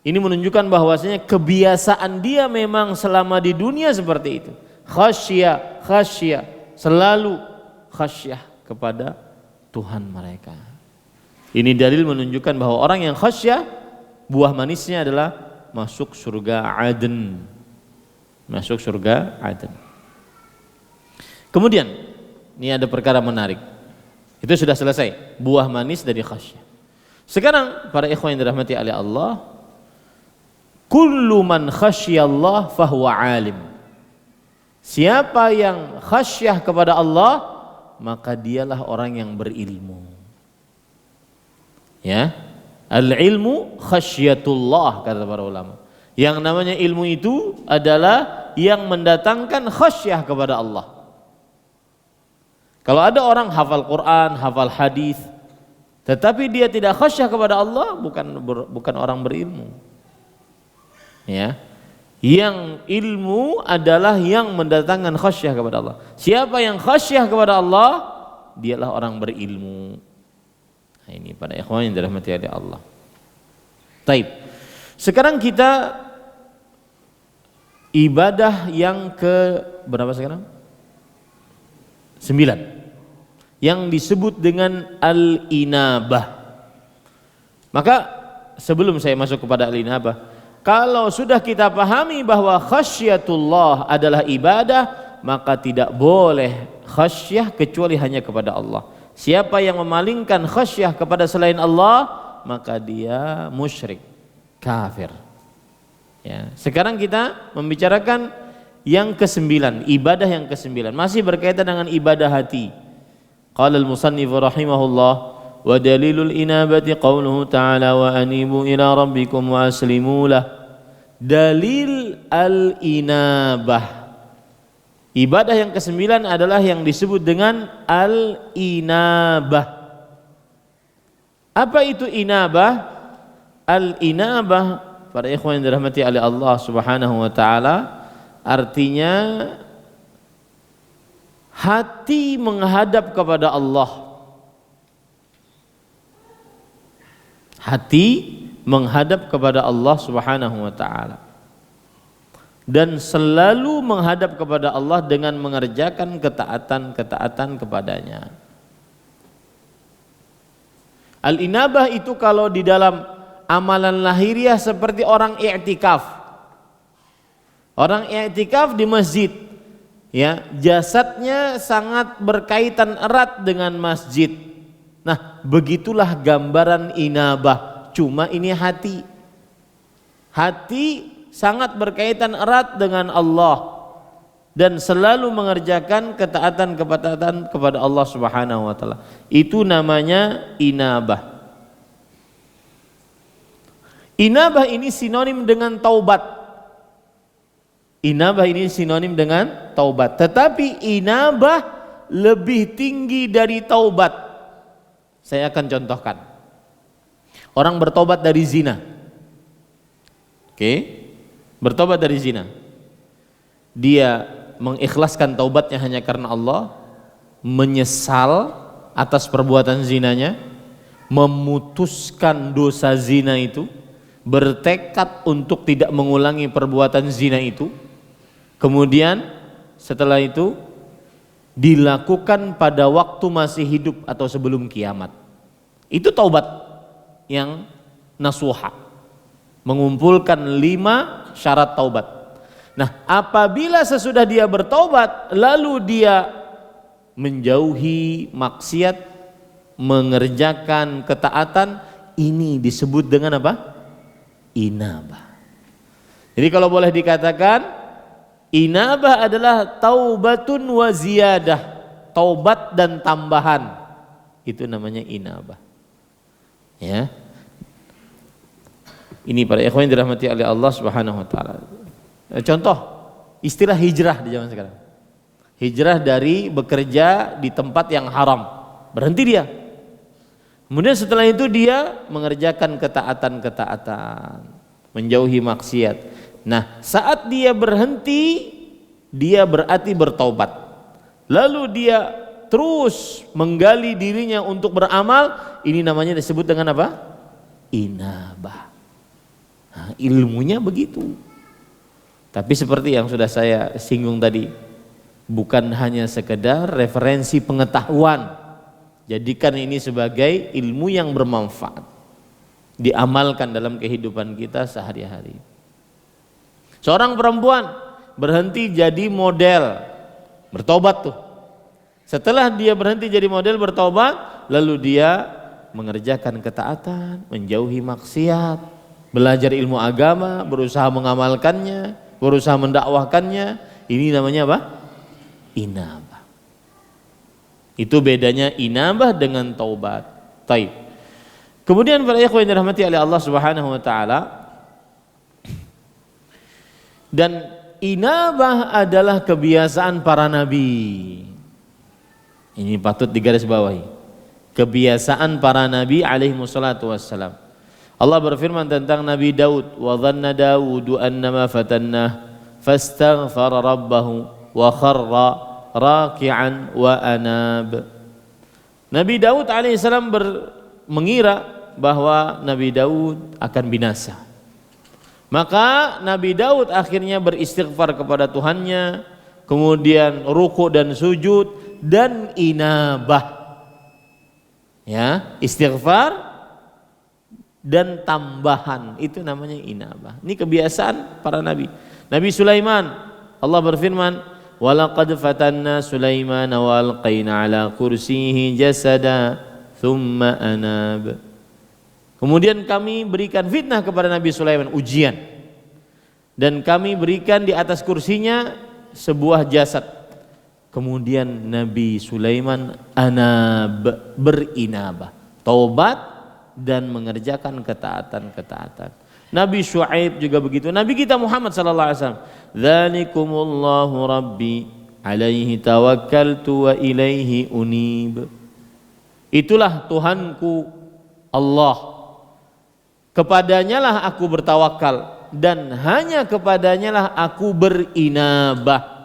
Ini menunjukkan bahwasanya kebiasaan dia memang selama di dunia seperti itu. Khasyia, selalu khasyah kepada Tuhan mereka. Ini dalil menunjukkan bahwa orang yang khasyah, buah manisnya adalah masuk surga Aden. Masuk surga Aden. Kemudian, ini ada perkara menarik. Itu sudah selesai, buah manis dari khasyah. Sekarang para ikhwan yang dirahmati oleh Allah, kullu man khasyallah fahuwa alim. Siapa yang khasyah kepada Allah, maka dialah orang yang berilmu. Ya, al-ilmu khasyatullah, kata para ulama. Yang namanya ilmu itu adalah yang mendatangkan khasyah kepada Allah. Kalau ada orang hafal Quran, hafal hadis, tetapi dia tidak khasyah kepada Allah, bukan orang berilmu. Ya. Yang ilmu adalah yang mendatangkan khasyah kepada Allah. Siapa yang khasyah kepada Allah, dialah orang berilmu. Nah, ini pada ikhwan yang dirahmati oleh Allah. Taib. Sekarang kita ibadah yang ke berapa sekarang? 9. Yang disebut dengan al-inabah. Maka sebelum saya masuk kepada al-inabah, kalau sudah kita pahami bahwa khasyatullah adalah ibadah, maka tidak boleh khasyah kecuali hanya kepada Allah. Siapa yang memalingkan khasyah kepada selain Allah, maka dia musyrik, kafir. Ya, sekarang kita membicarakan yang ke-9, ibadah yang ke-9, masih berkaitan dengan ibadah hati. Qala al-musannif rahimahullah, wa dalilul inabati qauluhu ta'ala wa anibu ila rabbikum wa aslimu lah. Dalil al-inabah, ibadah yang ke-9 adalah yang disebut dengan al-inabah. Apa itu inabah? Al-inabah, para ikhwan yang dirahmati oleh Allah Subhanahu wa taala, artinya hati menghadap kepada Allah. Hati menghadap kepada Allah Subhanahu wa taala. Dan selalu menghadap kepada Allah dengan mengerjakan ketaatan-ketaatan kepadanya. Al-inabah itu kalau di dalam amalan lahiriah seperti orang i'tikaf. Orang i'tikaf di masjid, ya, jasadnya sangat berkaitan erat dengan masjid. Nah, begitulah gambaran inabah, cuma ini hati. Hati sangat berkaitan erat dengan Allah dan selalu mengerjakan ketaatan-ketaatan kepada Allah Subhanahu wa taala. Itu namanya inabah. Inabah ini sinonim dengan taubat. Inabah ini sinonim dengan taubat. Tetapi inabah lebih tinggi dari taubat. Saya akan contohkan. Orang bertobat dari zina. Oke. Bertobat dari zina, dia mengikhlaskan taubatnya hanya karena Allah, menyesal atas perbuatan zinanya, memutuskan dosa zina itu, bertekad untuk tidak mengulangi perbuatan zina itu, kemudian setelah itu dilakukan pada waktu masih hidup atau sebelum kiamat. Itu taubat yang nasuha, mengumpulkan 5 syarat taubat. Nah, apabila sesudah dia bertaubat lalu dia menjauhi maksiat, mengerjakan ketaatan, ini disebut dengan apa? Inabah. Jadi kalau boleh dikatakan, inabah adalah taubatun wa ziyadah, taubat dan tambahan. Itu namanya inabah. Ya. Ini para ikhwan yang dirahmati oleh Allah Subhanahu wa taala. Contoh istilah hijrah di zaman sekarang. Hijrah dari bekerja di tempat yang haram, berhenti dia. Kemudian setelah itu dia mengerjakan ketaatan-ketaatan, menjauhi maksiat. Nah, saat dia berhenti, dia berarti bertaubat. Lalu dia terus menggali dirinya untuk beramal, ini namanya disebut dengan apa? Inabah. Nah, ilmunya begitu. Tapi seperti yang sudah saya singgung tadi, bukan hanya sekedar referensi pengetahuan. Jadikan ini sebagai ilmu yang bermanfaat, diamalkan dalam kehidupan kita sehari-hari. Seorang perempuan berhenti jadi model, bertobat tuh. Setelah dia berhenti jadi model, bertobat, lalu dia mengerjakan ketaatan, menjauhi maksiat, belajar ilmu agama, berusaha mengamalkannya, berusaha mendakwahkannya. Ini namanya apa? Inabah. Itu bedanya inabah dengan taubat. Taib. Kemudian para ikhwan yang dirahmati oleh Allah Subhanahu wa taala, dan inabah adalah kebiasaan para nabi. Ini patut digarisbawahi. Kebiasaan para nabi alaihi wassalatu wassalam. Allah berfirman tentang Nabi Daud, wa dhanna Daudu annama fatannah fastaghfara rabbahu wa kharra raki'an wa anab. Nabi Daud alaihissalam mengira bahwa Nabi Daud akan binasa. Maka Nabi Daud akhirnya beristighfar kepada Tuhannya, kemudian ruku dan sujud dan inabah. Ya, istighfar dan tambahan, itu namanya inabah. Ini kebiasaan para nabi. Nabi Sulaiman, Allah berfirman, walaqad fatanna Sulaiman wa alqaina ala kursiyihi jasada thumma anab. Kemudian kami berikan fitnah kepada Nabi Sulaiman, ujian, dan kami berikan di atas kursinya sebuah jasad. Kemudian Nabi Sulaiman anab, berinabah, taubat dan mengerjakan ketaatan-ketaatan. Nabi Syuaib juga begitu. Nabi kita Muhammad sallallahu alaihi wasallam, dzalikumullahu rabbi alaihi tawakkaltu wa ilaihi unib. Itulah Tuhanku Allah, kepadanya lah aku bertawakal dan hanya kepadanya lah aku berinabah.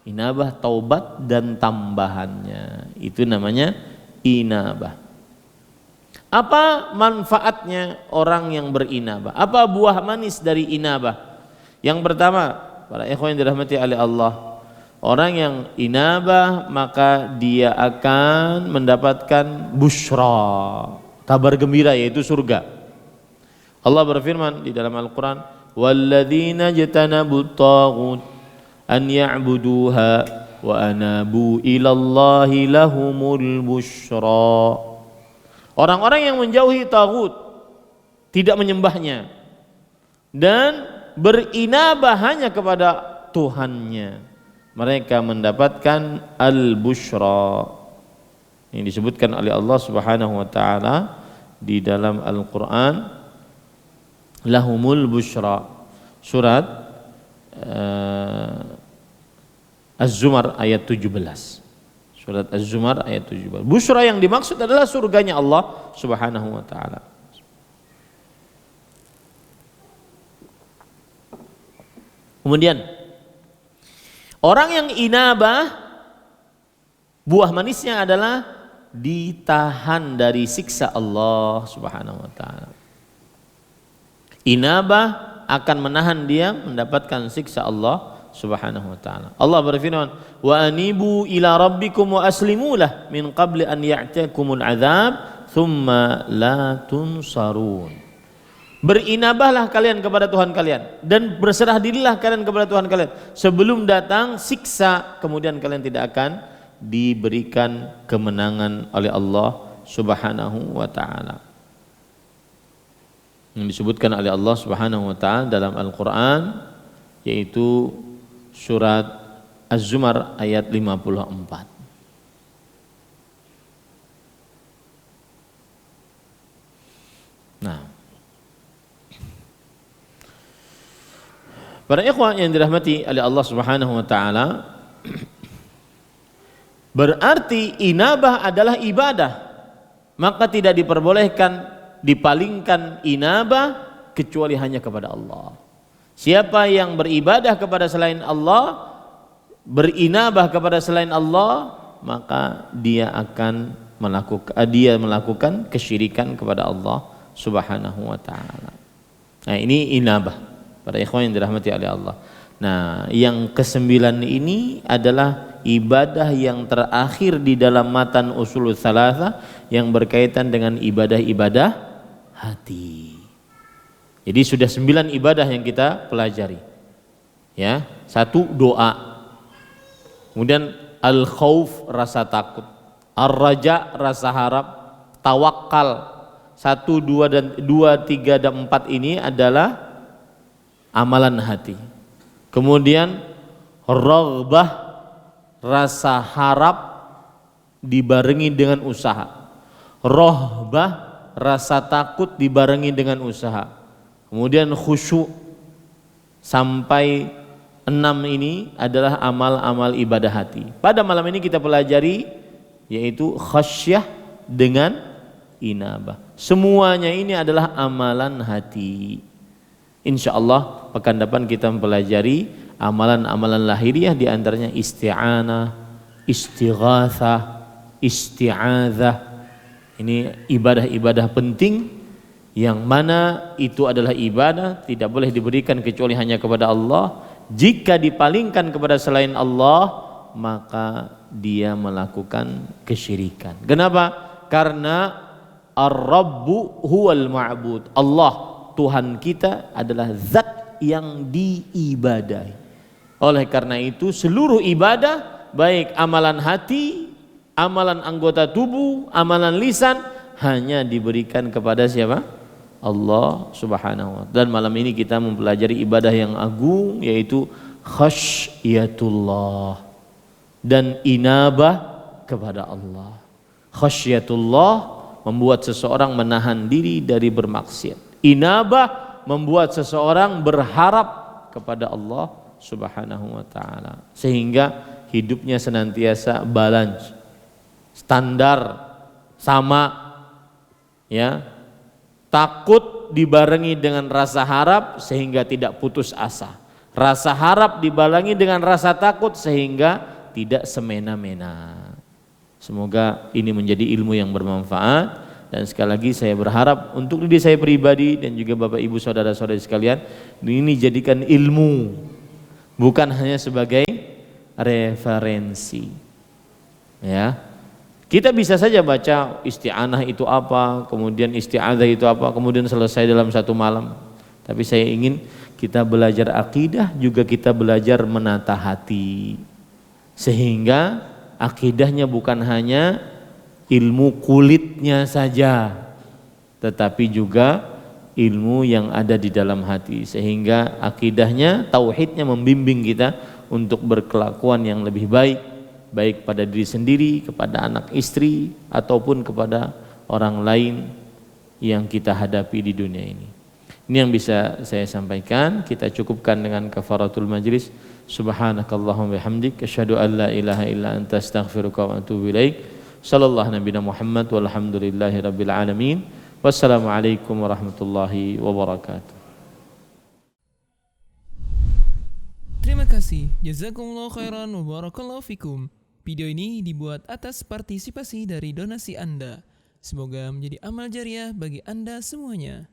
Inabah taubat dan tambahannya, itu namanya inabah. Apa manfaatnya orang yang berinabah? Apa buah manis dari inabah? Yang pertama, para ikhwan yang dirahmati oleh Allah, orang yang inabah maka dia akan mendapatkan busyra, kabar gembira, yaitu surga. Allah berfirman di dalam Al-Quran, walladzina jatanabut taghut an ya'buduha wa anabu ilallahi lahumul busyra. Orang-orang yang menjauhi taghut, tidak menyembahnya, dan berinabah hanya kepada Tuhannya, mereka mendapatkan al-busyra. Ini disebutkan oleh Allah Subhanahu wa taala di dalam Al-Qur'an, lahumul busyra, surat Az-Zumar ayat 17. Surat Az-Zumar ayat 17. Busyra yang dimaksud adalah surganya Allah Subhanahu wa taala. Kemudian orang yang inabah, buah manisnya adalah ditahan dari siksa Allah Subhanahu wa taala. Inabah akan menahan dia mendapatkan siksa Allah Subhanahu wa taala. Allah berfirman, "Wa anibu ila rabbikum wa aslimu lah min qabli an ya'tiyakumul adzab tsumma la tunsarun." Berinabahlah kalian kepada Tuhan kalian dan berserah dirilah kalian kepada Tuhan kalian sebelum datang siksa, kemudian kalian tidak akan diberikan kemenangan oleh Allah Subhanahu wa taala. Yang disebutkan oleh Allah Subhanahu wa taala dalam Al-Qur'an, yaitu surat Az-Zumar ayat 54. Nah, para ikhwan yang dirahmati oleh Allah Subhanahu wa taala, berarti inabah adalah ibadah, maka tidak diperbolehkan dipalingkan inabah kecuali hanya kepada Allah. Siapa yang beribadah kepada selain Allah, berinabah kepada selain Allah, maka dia akan melakukan kesyirikan kepada Allah Subhanahu wa taala. Nah, ini inabah, para ikhwan yang dirahmati oleh Allah. Nah, yang kesembilan ini adalah ibadah yang terakhir di dalam matan usulul tsalatsa yang berkaitan dengan ibadah-ibadah hati. Jadi sudah 9 ibadah yang kita pelajari. Ya, 1 doa. Kemudian al-khauf, rasa takut. Ar-raja, rasa harap. Tawakal. 1, 2, 3 dan 4 ini adalah amalan hati. Kemudian raghbah, rasa harap dibarengi dengan usaha. Rahbah, rasa takut dibarengi dengan usaha. Kemudian khusyuk. Sampai 6 ini adalah amal-amal ibadah hati. Pada malam ini kita pelajari yaitu khasyah dengan inabah. Semuanya ini adalah amalan hati. Insyaallah pekan depan kita mempelajari amalan-amalan lahiriah, di antaranya isti'anah, istighatsah, isti'adzah. Ini ibadah-ibadah penting yang mana itu adalah ibadah tidak boleh diberikan kecuali hanya kepada Allah. Jika dipalingkan kepada selain Allah, maka dia melakukan kesyirikan. Kenapa? Karena Ar-Rabbu huwal ma'bud. Allah, Tuhan kita adalah zat yang diibadahi. Oleh karena itu seluruh ibadah, baik amalan hati, amalan anggota tubuh, amalan lisan, hanya diberikan kepada siapa? Allah Subhanahu wa ta'ala. Dan malam ini kita mempelajari ibadah yang agung, yaitu khasyatullah dan inabah kepada Allah. Khasyatullah membuat seseorang menahan diri dari bermaksiat. Inabah membuat seseorang berharap kepada Allah Subhanahu wa ta'ala, sehingga hidupnya senantiasa balance, standar, sama, ya, takut dibarengi dengan rasa harap sehingga tidak putus asa, rasa harap dibarengi dengan rasa takut sehingga tidak semena-mena. Semoga ini menjadi ilmu yang bermanfaat. Dan sekali lagi saya berharap untuk diri saya pribadi dan juga Bapak Ibu saudara-saudari sekalian, ini jadikan ilmu, bukan hanya sebagai referensi. Ya, kita bisa saja baca isti'anah itu apa, kemudian isti'adzah itu apa, kemudian selesai dalam satu malam. Tapi saya ingin kita belajar akidah, juga kita belajar menata hati, sehingga akidahnya bukan hanya ilmu kulitnya saja, tetapi juga ilmu yang ada di dalam hati, sehingga akidahnya, tauhidnya membimbing kita untuk berkelakuan yang lebih baik, baik pada diri sendiri, kepada anak istri, ataupun kepada orang lain yang kita hadapi di dunia ini. Ini yang bisa saya sampaikan. Kita cukupkan dengan kafaratul majlis. Subhanakallahumma bihamdik, asyhadu an la ilaha illa anta, astaghfiruka wa atubu ilaik. Sallallahu nabiyana Muhammad walhamdulillahi rabbil alamin. Wassalamualaikum warahmatullahi wabarakatuh. Terima kasih. Jazakumullah khairan wa barakallahu fikum. Video ini dibuat atas partisipasi dari donasi Anda. Semoga menjadi amal jariah bagi Anda semuanya.